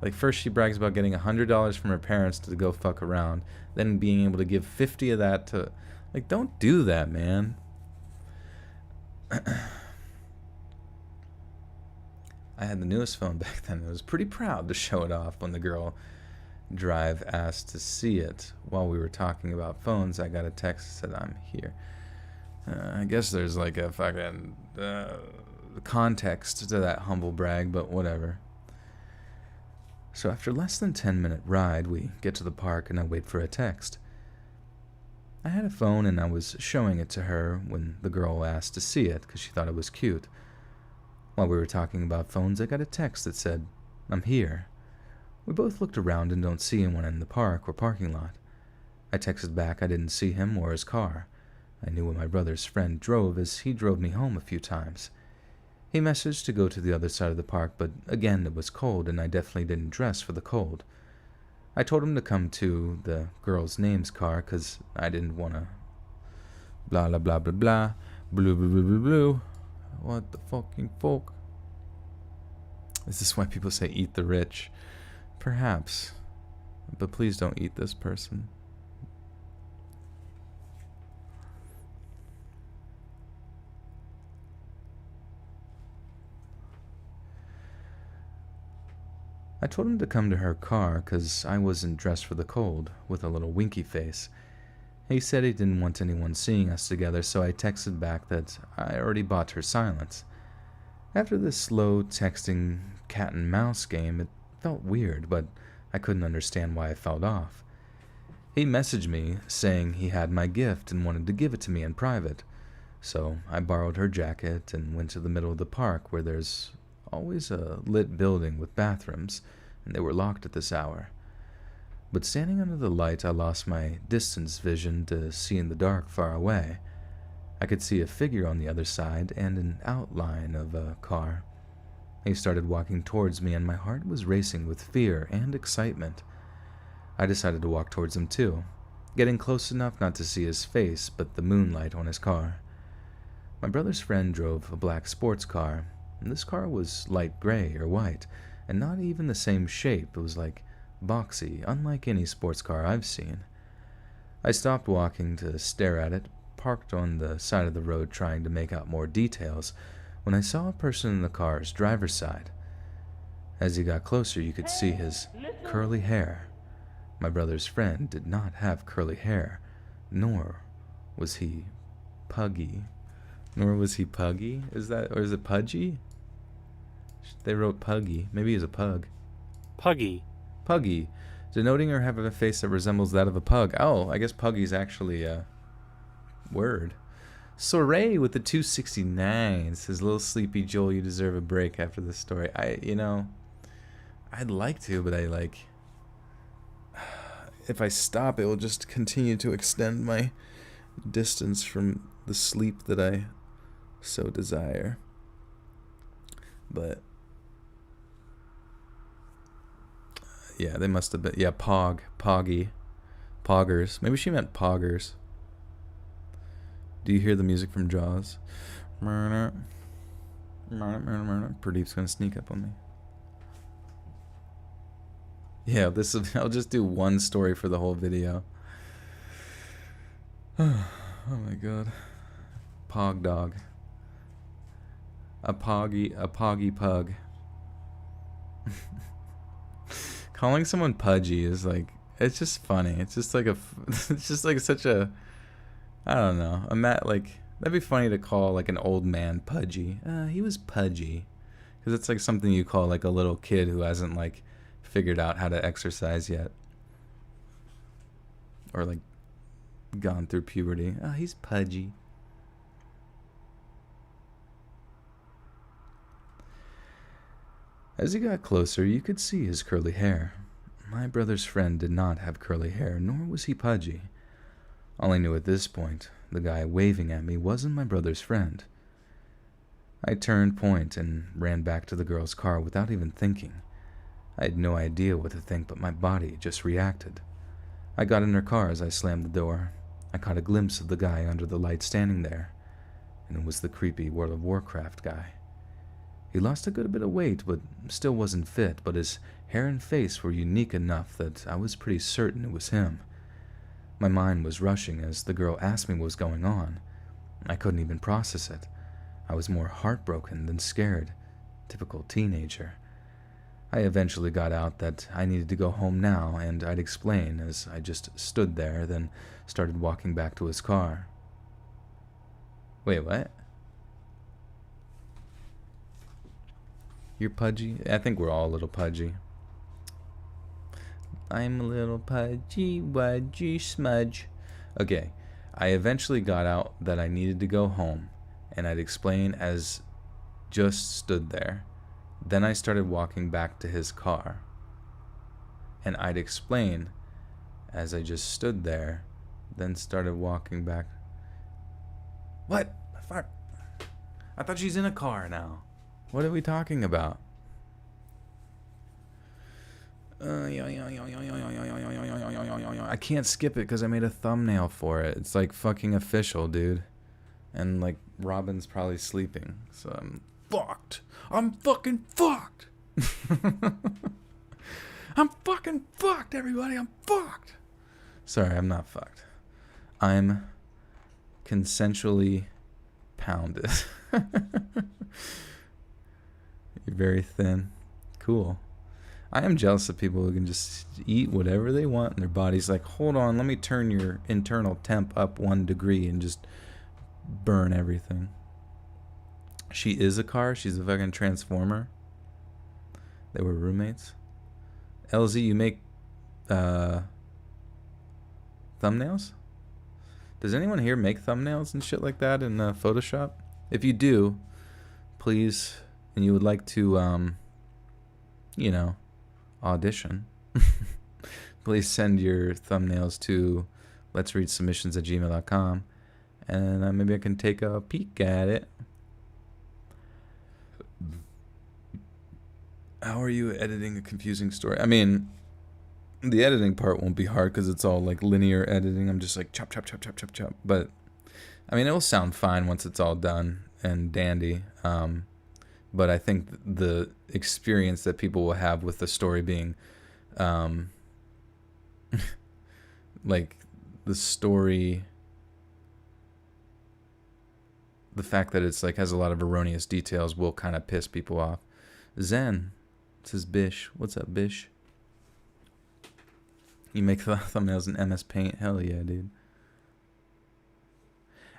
Like, first she brags about getting $100 from her parents to go fuck around, then being able to give 50 of that to... Like, don't do that, man. I had the newest phone back then. I was pretty proud to show it off when the girl drive asked to see it. While we were talking about phones, I got a text that said, "I'm here." I guess there's like a fucking context to that humble brag, but whatever. So after less than 10-minute ride, we get to the park and I wait for a text. I had a phone and I was showing it to her when the girl asked to see it because she thought it was cute. While we were talking about phones, I got a text that said, "I'm here." We both looked around and don't see anyone in the park or parking lot. I texted back I didn't see him or his car. I knew when my brother's friend drove as he drove me home a few times. He messaged to go to the other side of the park, but again it was cold and I definitely didn't dress for the cold. I told him to come to the girl's name's car because I didn't want to blah blah blah blah blah blue blue blue blue blue. What the fucking fuck? Is this why people say eat the rich? Perhaps. But please don't eat this person. I told him to come to her car because I wasn't dressed for the cold, with a little winky face. He said he didn't want anyone seeing us together, so I texted back that I already bought her silence. After this slow texting cat and mouse game, it felt weird, but I couldn't understand why I felt off. He messaged me saying he had my gift and wanted to give it to me in private, so I borrowed her jacket and went to the middle of the park where there's always a lit building with bathrooms, and they were locked at this hour. But standing under the light, I lost my distance vision to see in the dark far away. I could see a figure on the other side and an outline of a car. He started walking towards me, and my heart was racing with fear and excitement. I decided to walk towards him too, getting close enough not to see his face but the moonlight on his car. My brother's friend drove a black sports car, and this car was light gray or white, and not even the same shape. It was like boxy, unlike any sports car I've seen. I stopped walking to stare at it, parked on the side of the road trying to make out more details, when I saw a person in the car's driver's side. As he got closer, you could see his curly hair. My brother's friend did not have curly hair, nor was he puggy. Is it pudgy? They wrote puggy. Maybe he's a pug. Puggy. Puggy, denoting or having a face that resembles that of a pug. Oh, I guess puggy's actually a word. Soray with the 269 says, "Little sleepy Joel, you deserve a break after this story." I'd like to, but if I stop, it will just continue to extend my distance from the sleep that I so desire. But yeah, they must have been. Yeah, Poggers. Maybe she meant poggers. Do you hear the music from Jaws? Murder. Murder. Pradeep's gonna sneak up on me. Yeah, I'll just do one story for the whole video. Oh my god. Pog dog. A poggy pug. Calling someone pudgy is like, it's just funny. It's just like it's just like such a, I don't know. That'd be funny to call like an old man pudgy. He was pudgy. Because it's like something you call like a little kid who hasn't like figured out how to exercise yet. Or like gone through puberty. Oh, he's pudgy. As he got closer, you could see his curly hair. My brother's friend did not have curly hair, nor was he pudgy. All I knew at this point, the guy waving at me wasn't my brother's friend. I turned point and ran back to the girl's car without even thinking. I had no idea what to think, but my body just reacted. I got in her car as I slammed the door. I caught a glimpse of the guy under the light standing there, and it was the creepy World of Warcraft guy. He lost a good bit of weight, but still wasn't fit, but his hair and face were unique enough that I was pretty certain it was him. My mind was rushing as the girl asked me what was going on. I couldn't even process it. I was more heartbroken than scared. Typical teenager. I eventually got out that I needed to go home now, and I'd explain as I just stood there, then started walking back to his car. Wait, what? You're pudgy? I think we're all a little pudgy. I'm a little pudgy, wudgy smudge. Okay, I eventually got out that I needed to go home, and I'd explain as just stood there. Then I started walking back to his car, and I'd explain as I just stood there, then started walking back. What? Fuck. I thought she's in a car now. What are we talking about? I can't skip it because I made a thumbnail for it. It's like fucking official, dude. And like Robin's probably sleeping, so I'm fucked. I'm fucking fucked. I'm fucking fucked, everybody. I'm fucked. Sorry, I'm not fucked. I'm consensually pounded. You're very thin. Cool. I am jealous of people who can just eat whatever they want and their body's like, hold on, let me turn your internal temp up 1 degree and just burn everything. She is a car. She's a fucking transformer. They were roommates. LZ, you make thumbnails? Does anyone here make thumbnails and shit like that in Photoshop? If you do, please, and you would like to, audition, please send your thumbnails to letsreadsubmissions@gmail.com, and maybe I can take a peek at it. How are you editing a confusing story? I mean, the editing part won't be hard because it's all like linear editing. I'm just like chop, chop, chop, chop, chop, chop. But I mean, it will sound fine once it's all done and dandy. But I think the experience that people will have with the story being, like the story, the fact that it's like has a lot of erroneous details will kind of piss people off. Zen says Bish. What's up, Bish? You make thumbnails in MS Paint? Hell yeah, dude.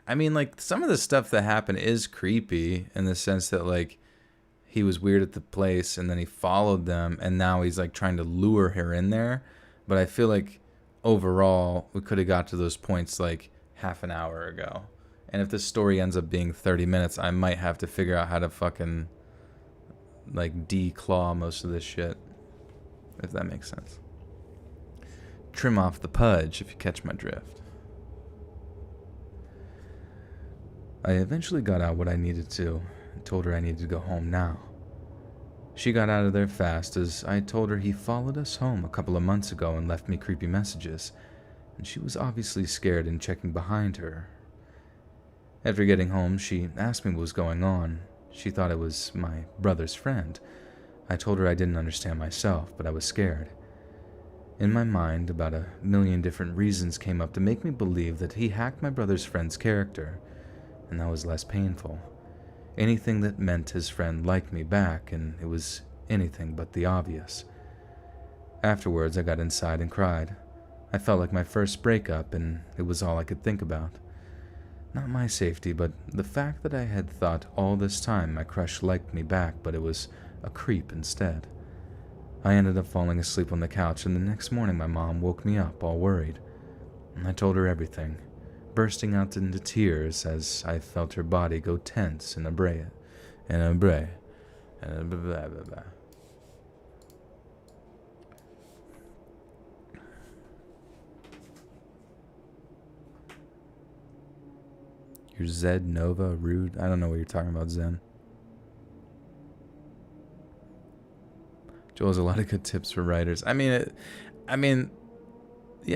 I mean, like, some of the stuff that happened is creepy in the sense that, like, he was weird at the place and then he followed them and now he's, like, trying to lure her in there. But I feel like, overall, we could have got to those points, like, half an hour ago. And if this story ends up being 30 minutes, I might have to figure out how to fucking, like, declaw most of this shit. If that makes sense. Trim off the pudge, if you catch my drift. I eventually got out what I needed to and told her I needed to go home now. She got out of there fast as I told her he followed us home a couple of months ago and left me creepy messages, and she was obviously scared and checking behind her. After getting home, she asked me what was going on. She thought it was my brother's friend. I told her I didn't understand myself, but I was scared. In my mind, about a million different reasons came up to make me believe that he hacked my brother's friend's character, and that was less painful. Anything that meant his friend liked me back, and it was anything but the obvious. Afterwards, I got inside and cried. I felt like my first breakup, and it was all I could think about. Not my safety, but the fact that I had thought all this time my crush liked me back, but it was a creep instead. I ended up falling asleep on the couch, and the next morning my mom woke me up all worried. I told her everything, bursting out into tears as I felt her body go tense and blah, blah, blah. You're Zed Nova Rude. I don't know what you're talking about, Zen. Joel has a lot of good tips for writers. Yeah,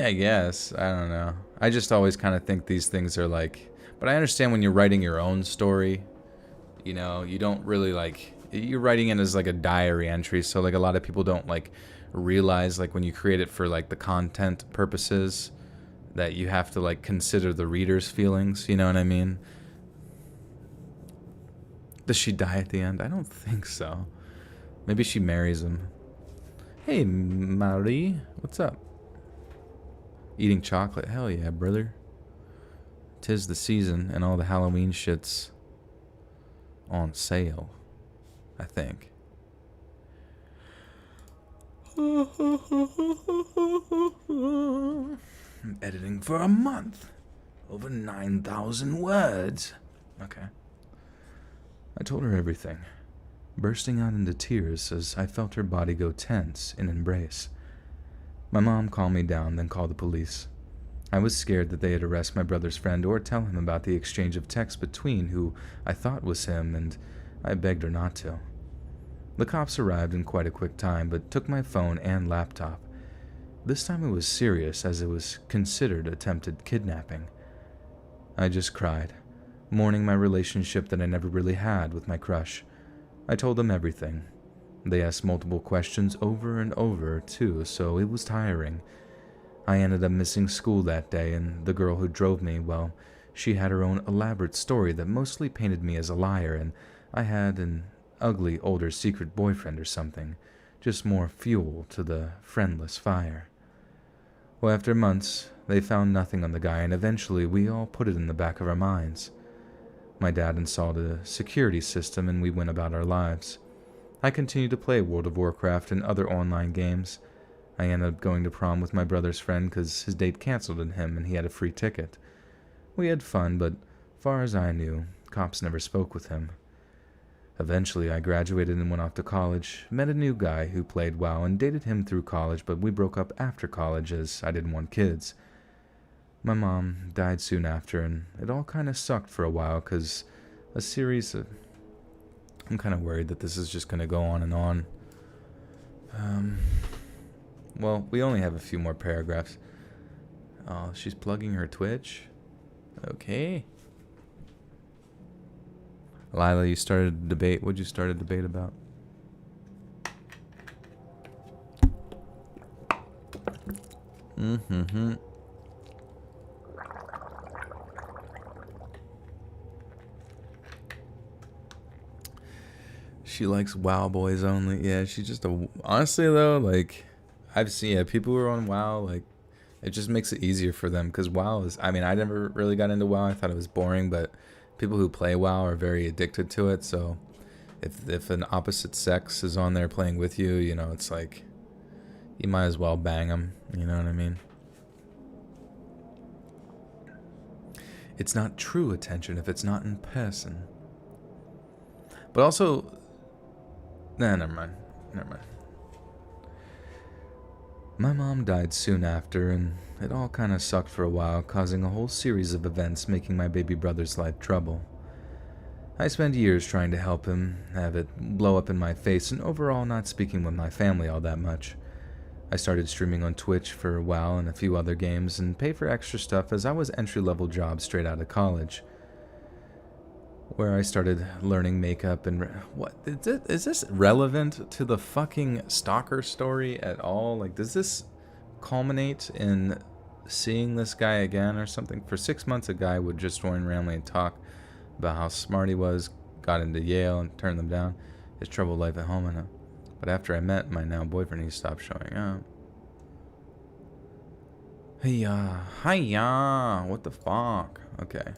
I guess. I don't know. I just always kind of think these things are like, but I understand when you're writing your own story, you don't really you're writing it as like a diary entry. So like a lot of people don't like realize like when you create it for like the content purposes that you have to like consider the reader's feelings. You know what I mean? Does she die at the end? I don't think so. Maybe she marries him. Hey, Marie, what's up? Eating chocolate? Hell yeah, brother. 'Tis the season, and all the Halloween shit's on sale, I think. I'm editing for a month. Over 9,000 words. Okay. I told her everything, bursting out into tears as I felt her body go tense in embrace. My mom calmed me down, then called the police. I was scared that they'd arrest my brother's friend or tell him about the exchange of texts between who I thought was him, and I begged her not to. The cops arrived in quite a quick time, but took my phone and laptop. This time it was serious, as it was considered attempted kidnapping. I just cried, mourning my relationship that I never really had with my crush. I told them everything. They asked multiple questions over and over, too, so it was tiring. I ended up missing school that day, and the girl who drove me, well, she had her own elaborate story that mostly painted me as a liar, and I had an ugly older secret boyfriend or something, just more fuel to the friendless fire. Well, after months, they found nothing on the guy, and eventually we all put it in the back of our minds. My dad installed a security system, and we went about our lives. I continued to play World of Warcraft and other online games. I ended up going to prom with my brother's friend because his date canceled on him and he had a free ticket. We had fun, but far as I knew, cops never spoke with him. Eventually, I graduated and went off to college, met a new guy who played WoW and dated him through college, but we broke up after college as I didn't want kids. My mom died soon after, and it all kind of sucked for a while because a series of... I'm kind of worried that this is just going to go on and on. Well, we only have a few more paragraphs. Oh, she's plugging her Twitch? Okay. Lila, you started a debate. What'd you start a debate about? Mm-hmm. She likes WoW boys only. Yeah, she's just a... Honestly, though, like, I've seen, people who are on WoW, like, it just makes it easier for them, because WoW is... I mean, I never really got into WoW. I thought it was boring, but people who play WoW are very addicted to it, so if an opposite sex is on there playing with you, it's like, you might as well bang them, you know what I mean? It's not true attention if it's not in person. But also... Nah, never mind. My mom died soon after, and it all kind of sucked for a while, causing a whole series of events making my baby brother's life trouble. I spent years trying to help him, have it blow up in my face, and overall not speaking with my family all that much. I started streaming on Twitch for WoW and a few other games, and pay for extra stuff as I was entry-level job straight out of college. where I started learning makeup and what is this relevant to the fucking stalker story at all? Like, does this culminate in seeing this guy again or something? For 6 months, a guy would just join randomly and talk about how smart he was, got into Yale and turned them down, his troubled life at home, and but after I met my now boyfriend, he stopped showing up. Hiya, what the fuck? Okay.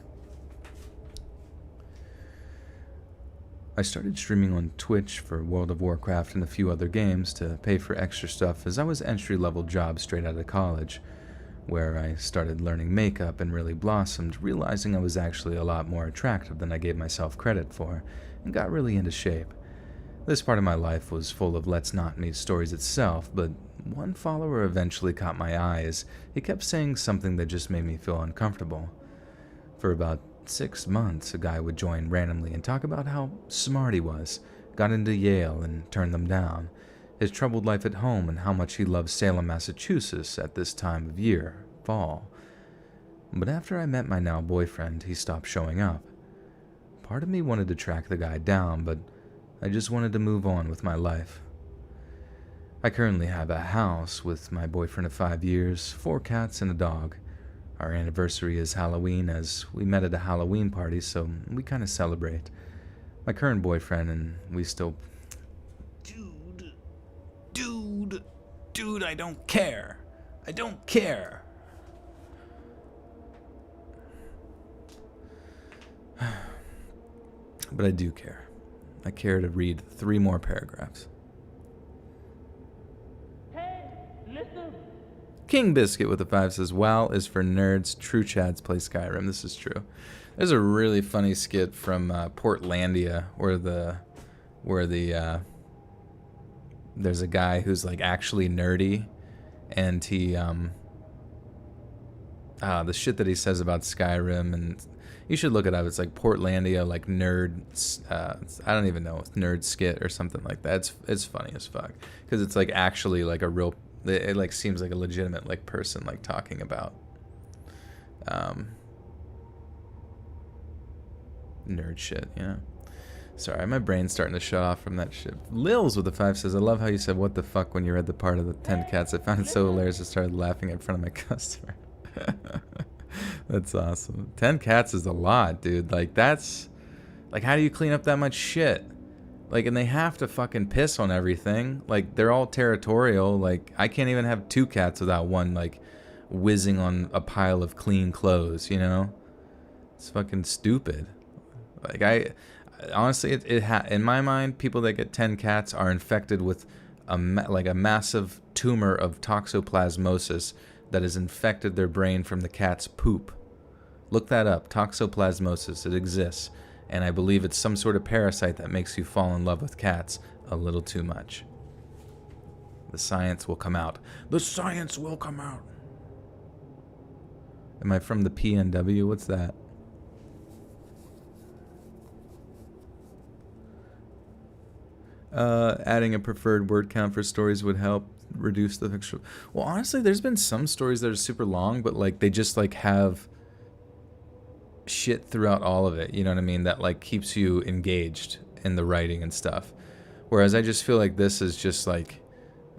I started streaming on Twitch for World of Warcraft and a few other games to pay for extra stuff as I was entry-level job straight out of college, where I started learning makeup and really blossomed, realizing I was actually a lot more attractive than I gave myself credit for, and got really into shape. This part of my life was full of let's not meet stories itself, but one follower eventually caught my eye as he kept saying something that just made me feel uncomfortable. For about 6 months, a guy would join randomly and talk about how smart he was, got into Yale and turned them down, his troubled life at home and how much he loved Salem, Massachusetts at this time of year, fall. But after I met my now boyfriend, he stopped showing up. Part of me wanted to track the guy down, but I just wanted to move on with my life. I currently have a house with my boyfriend of 5 years, 4 cats and a dog. Our anniversary is Halloween as we met at a Halloween party, so we kind of celebrate. My current boyfriend and we still... Dude, I don't care. I don't care. But I do care. I care to read 3 more paragraphs. Hey, listen. King Biscuit with a 5 says, WoW is for nerds, true chads play Skyrim. This is true. There's a really funny skit from Portlandia where there's a guy who's like actually nerdy, and he the shit that he says about Skyrim, and you should look it up. It's like Portlandia, like nerd. I don't even know, nerd skit or something like that. It's funny as fuck because it's like actually like a real. It like seems like a legitimate like person like talking about nerd shit, you know. Sorry, my brain's starting to shut off from that shit. Lils with a 5 says, I love how you said what the fuck when you read the part of the 10 cats. I found it so hilarious I started laughing in front of my customer. That's awesome. 10 cats is a lot, dude. Like, that's... Like, how do you clean up that much shit? Like, and they have to fucking piss on everything. Like, they're all territorial. Like, I can't even have 2 cats without one, like, whizzing on a pile of clean clothes, you know? It's fucking stupid. Like, honestly, in my mind, people that get 10 cats are infected with a massive tumor of toxoplasmosis that has infected their brain from the cat's poop. Look that up, toxoplasmosis. It exists, and I believe it's some sort of parasite that makes you fall in love with cats a little too much. The science will come out. The science will come out. Am I from the PNW? What's that? Adding a preferred word count for stories would help reduce the extra. Well, honestly, there's been some stories that are super long, but like they just like have shit throughout all of it. You know what I mean? That like keeps you engaged in the writing and stuff. Whereas I just feel like this is just like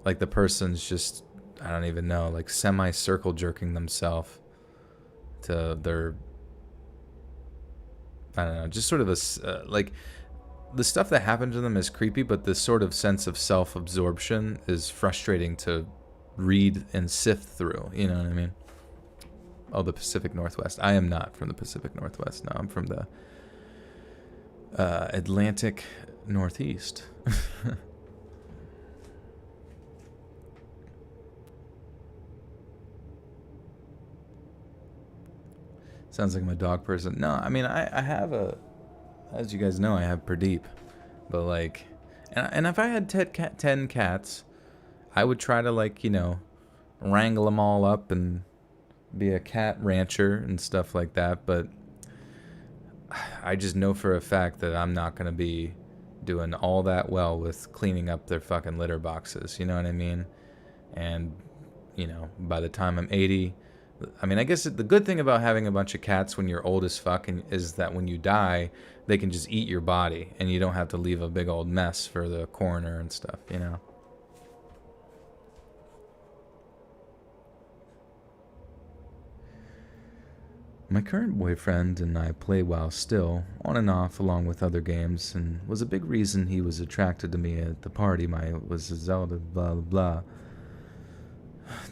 the person's just, I don't even know, like semi-circle jerking themselves to their, I don't know, just sort of a like. The stuff that happened to them is creepy, but this sort of sense of self-absorption is frustrating to read and sift through. You know what I mean? Oh, the Pacific Northwest. I am not from the Pacific Northwest. No, I'm from the Atlantic Northeast. Sounds like I'm a dog person. No, I mean, I have a... As you guys know, I have Pradeep, but like, and if I had 10 cats, I would try to like, you know, wrangle them all up and be a cat rancher and stuff like that. But I just know for a fact that I'm not gonna be doing all that well with cleaning up their fucking litter boxes. You know what I mean? And you know, by the time I'm 80, I mean, I guess the good thing about having a bunch of cats when you're old as fuck is that when you die, they can just eat your body, and you don't have to leave a big old mess for the coroner and stuff, you know? My current boyfriend and I play WoW still, on and off along with other games, and was a big reason he was attracted to me at the party. My was a Zelda, blah blah blah.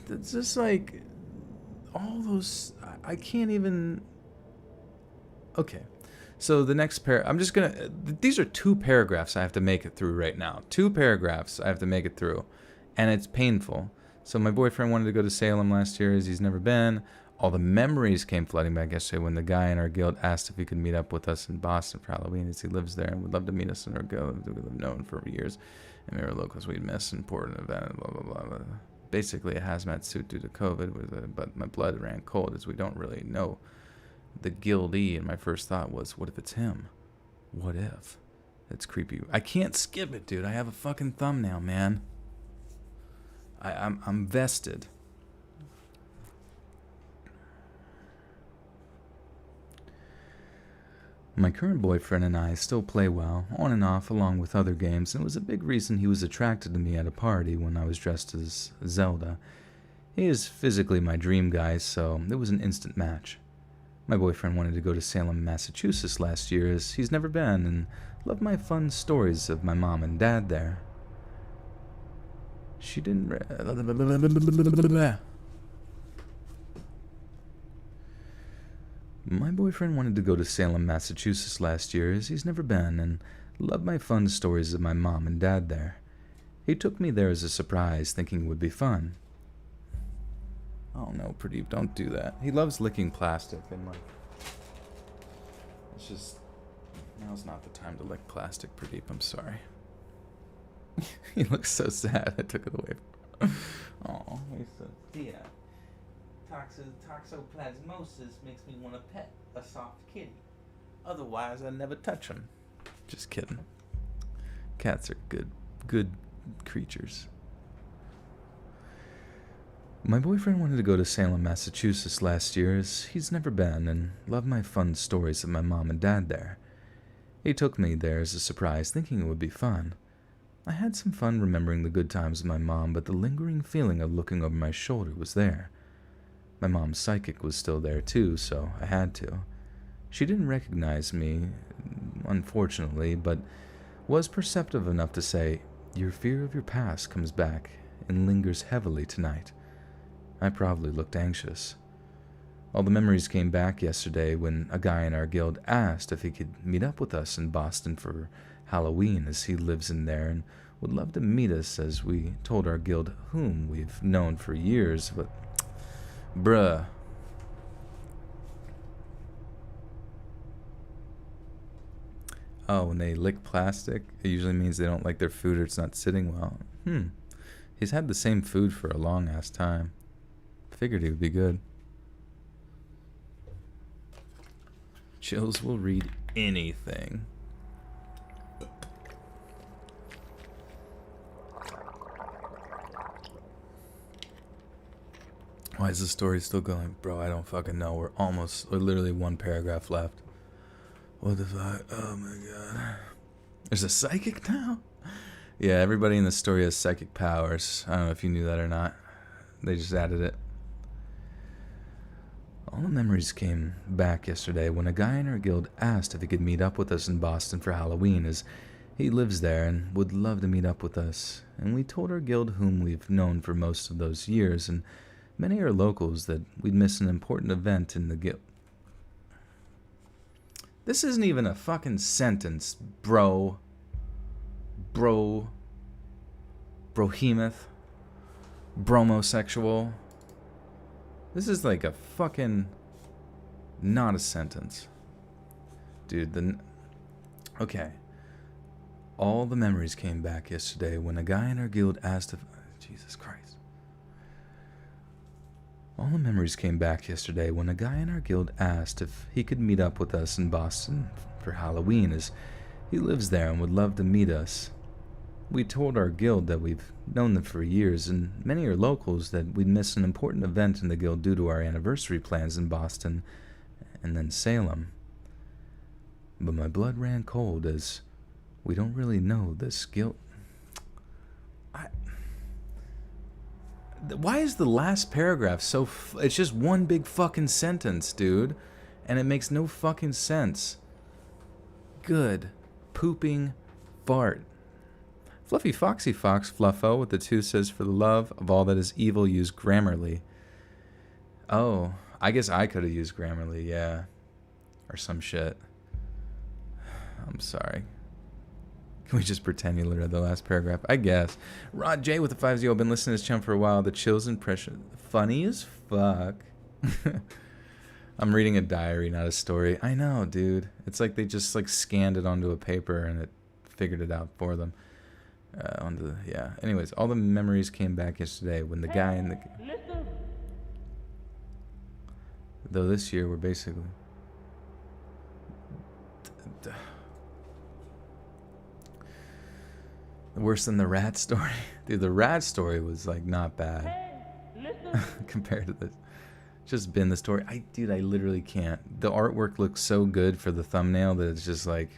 It's just like all those. I can't even. Okay, so the next I'm just gonna. These are 2 paragraphs I have to make it through right now. 2 paragraphs I have to make it through, and it's painful. So my boyfriend wanted to go to Salem last year, as he's never been. All the memories came flooding back yesterday when the guy in our guild asked if he could meet up with us in Boston for Halloween, as he lives there and would love to meet us in our guild that we've known for years. And we were locals we'd miss, important event, blah, blah, blah, blah. Basically a hazmat suit due to COVID, but my blood ran cold as we don't really know the guildee. And my first thought was, what if it's him? What if? It's creepy. I can't skip it, dude. I have a fucking thumbnail, man. I'm vested. My current boyfriend and I still play WoW, on and off along with other games, and it was a big reason he was attracted to me at a party when I was dressed as Zelda. He is physically my dream guy, so it was an instant match. My boyfriend wanted to go to Salem, Massachusetts last year, as he's never been, and loved my fun stories of my mom and dad there. She didn't... My boyfriend wanted to go to Salem, Massachusetts last year, as he's never been, and loved my fun stories of my mom and dad there. He took me there as a surprise, thinking it would be fun. Oh no, Pradeep, don't do that. He loves licking plastic, and like... It's just... Now's not the time to lick plastic, Pradeep, I'm sorry. He looks so sad, I took it away from him. Oh, he's so... Yeah. Toxoplasmosis makes me want to pet a soft kitty. Otherwise, I'd never touch him. Just kidding. Cats are good creatures. My boyfriend wanted to go to Salem, Massachusetts last year, as he's never been, and loved my fun stories of my mom and dad there. He took me there as a surprise, thinking it would be fun. I had some fun remembering the good times with my mom, but the lingering feeling of looking over my shoulder was there. My mom's psychic was still there too, so I had to. She didn't recognize me, unfortunately, but was perceptive enough to say, "Your fear of your past comes back and lingers heavily tonight." I probably looked anxious. All the memories came back yesterday when a guy in our guild asked if he could meet up with us in Boston for Halloween, as he lives in there and would love to meet us, as we told our guild whom we've known for years, but... Bruh. Oh, when they lick plastic, it usually means they don't like their food or it's not sitting well. He's had the same food for a long-ass time. Figured he would be good. Chills will read anything. Why is the story still going? Bro, I don't fucking know. We're literally 1 paragraph left. What the fuck? Oh my god. There's a psychic now? Yeah, everybody in the story has psychic powers. I don't know if you knew that or not. They just added it. All the memories came back yesterday when a guy in our guild asked if he could meet up with us in Boston for Halloween, as he lives there and would love to meet up with us. And we told our guild, whom we've known for most of those years, and many are locals, that we'd miss an important event in the guild. This isn't even a fucking sentence, bro. Brohemoth. Bromosexual. This is like a fucking... not a sentence. Dude, okay. All the memories came back yesterday when a guy in our guild asked if... Jesus Christ. All the memories came back yesterday when a guy in our guild asked if he could meet up with us in Boston for Halloween, as he lives there and would love to meet us. We told our guild that we've known them for years, and many are locals, that we'd miss an important event in the guild due to our anniversary plans in Boston and then Salem. But my blood ran cold as we don't really know this guild. Why is the last paragraph so... it's just one big fucking sentence, dude. And it makes no fucking sense. Good. Pooping fart. Fluffy Foxy Fox Fluffo with the 2 says, for the love of all that is evil, use Grammarly. Oh, I guess I could have used Grammarly, yeah. Or some shit. I'm sorry. Can we just pretend you read the last paragraph? I guess. Rod J with the 5-0. Been listening to this chum for a while. The chills impression. Funny as fuck. I'm reading a diary, not a story. I know, dude. It's like they just like scanned it onto a paper and it figured it out for them. Yeah. Anyways, all the memories came back yesterday when the guy in the... Though this year we're basically... Worse than the rat story. Dude, the rat story was like not bad compared to this. Just been the story. Dude, I literally can't. The artwork looks so good for the thumbnail that it's just like...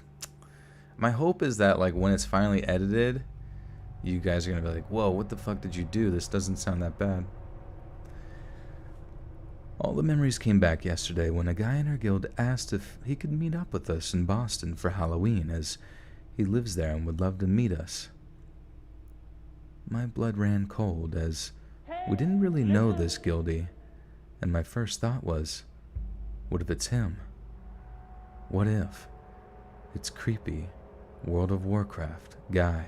My hope is that like when it's finally edited, you guys are gonna be like, whoa, what the fuck did you do? This doesn't sound that bad. All the memories came back yesterday when a guy in our guild asked if he could meet up with us in Boston for Halloween, as he lives there and would love to meet us. My blood ran cold as we didn't really know this guildie, and my first thought was, what if it's him? What if it's creepy World of Warcraft guy?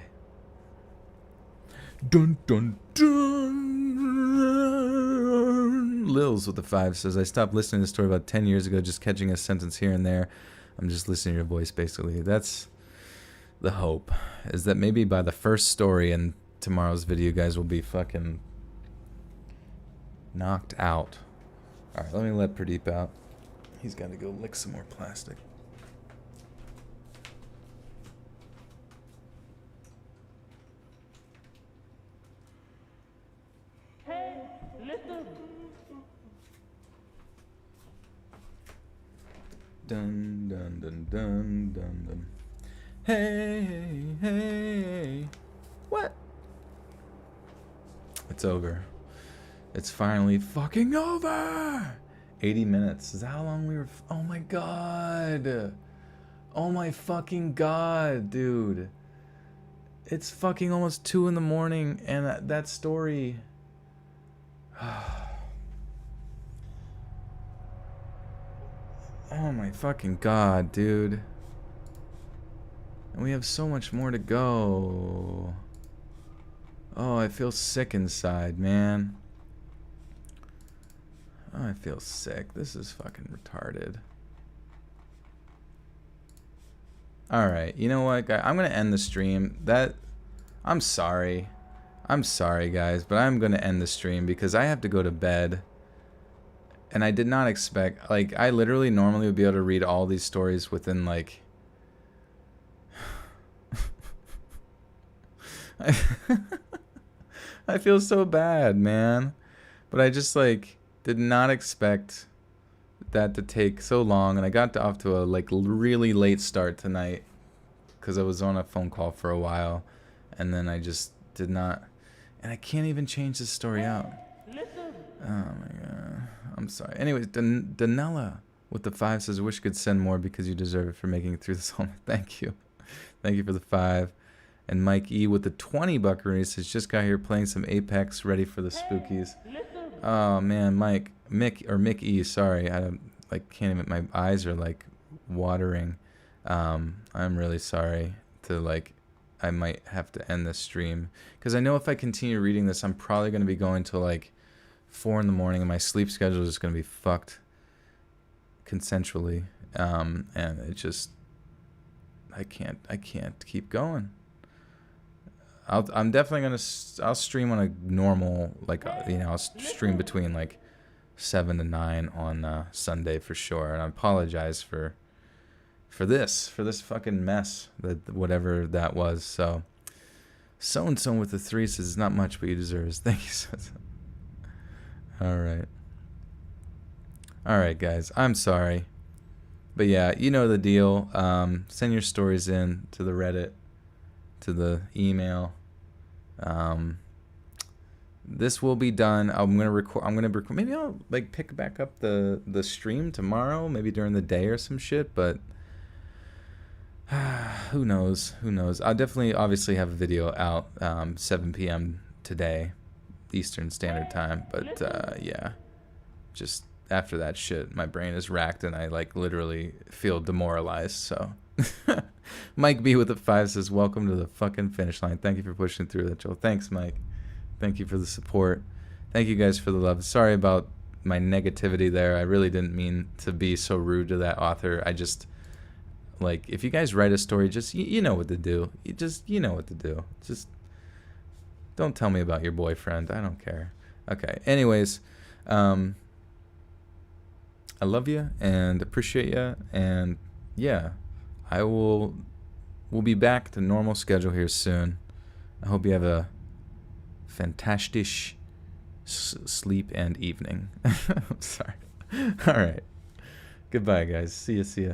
Dun dun dun! Lils with the 5 says, I stopped listening to the story about 10 years ago, just catching a sentence here and there. I'm just listening to your voice, basically. That's the hope, is that maybe by the first story in tomorrow's video, you guys will be fucking knocked out. Alright, let me let Pradeep out. He's got to go lick some more plastic. Hey, listen. Dun dun dun dun dun dun. Hey, hey. What? It's over. It's finally fucking over! 80 minutes. Is that how long we were... Oh my god! Oh my fucking god, dude. It's fucking almost 2 in the morning, and that story... Oh my fucking god, dude. And we have so much more to go. Oh, I feel sick inside, man. Oh, I feel sick. This is fucking retarded. Alright, you know what, guys? I'm gonna end the stream. I'm sorry. I'm sorry, guys, but I'm gonna end the stream because I have to go to bed. And I did not expect... Like, I literally normally would be able to read all these stories within, like... I feel so bad, man. But I just, like, did not expect that to take so long. And I got off to a, like, really late start tonight because I was on a phone call for a while. And then I just did not... And I can't even change this story out. Oh, my God. I'm sorry. Anyways, Danella with the 5 says, I wish I could send more because you deserve it for making it through this whole night. Thank you. Thank you for the 5. And Mike E with the 20 buckaroo says, just got here playing some Apex, ready for the spookies. Oh man, Mick E, sorry, I can't even, my eyes are like watering. I'm really sorry to I might have to end this stream because I know if I continue reading this, I'm probably going to be going till like 4 in the morning and my sleep schedule is just going to be fucked consensually. And it just, I can't keep going. I'm definitely I'll stream on a normal, I'll stream between 7 to 9 on Sunday for sure. And I apologize for this fucking mess, that whatever that was. So So and so with the 3 says it's not much, but you deserve it. Thank you so. All right. All right, guys. I'm sorry. But yeah, you know the deal. Send your stories in to the Reddit, to the email. This will be done. I'm gonna record. Maybe I'll like pick back up the stream tomorrow, maybe during the day or some shit. But who knows? Who knows? I'll definitely, obviously, have a video out 7 p.m. today, Eastern Standard Time. But yeah, just after that shit, my brain is racked and I like literally feel demoralized. So Mike B with the 5 says, welcome to the fucking finish line. Thank you for pushing through that, Joel. Thanks, Mike. Thank you for the support. Thank you guys for the love. Sorry about my negativity there. I really didn't mean to be so rude to that author. I just, like, if you guys write a story, just, you know what to do. You know what to do. Just don't tell me about your boyfriend. I don't care. Okay. Anyways, I love you and appreciate you, and yeah, we'll be back to normal schedule here soon. I hope you have a fantastic sleep and evening. I'm sorry. All right. Goodbye, guys. See ya.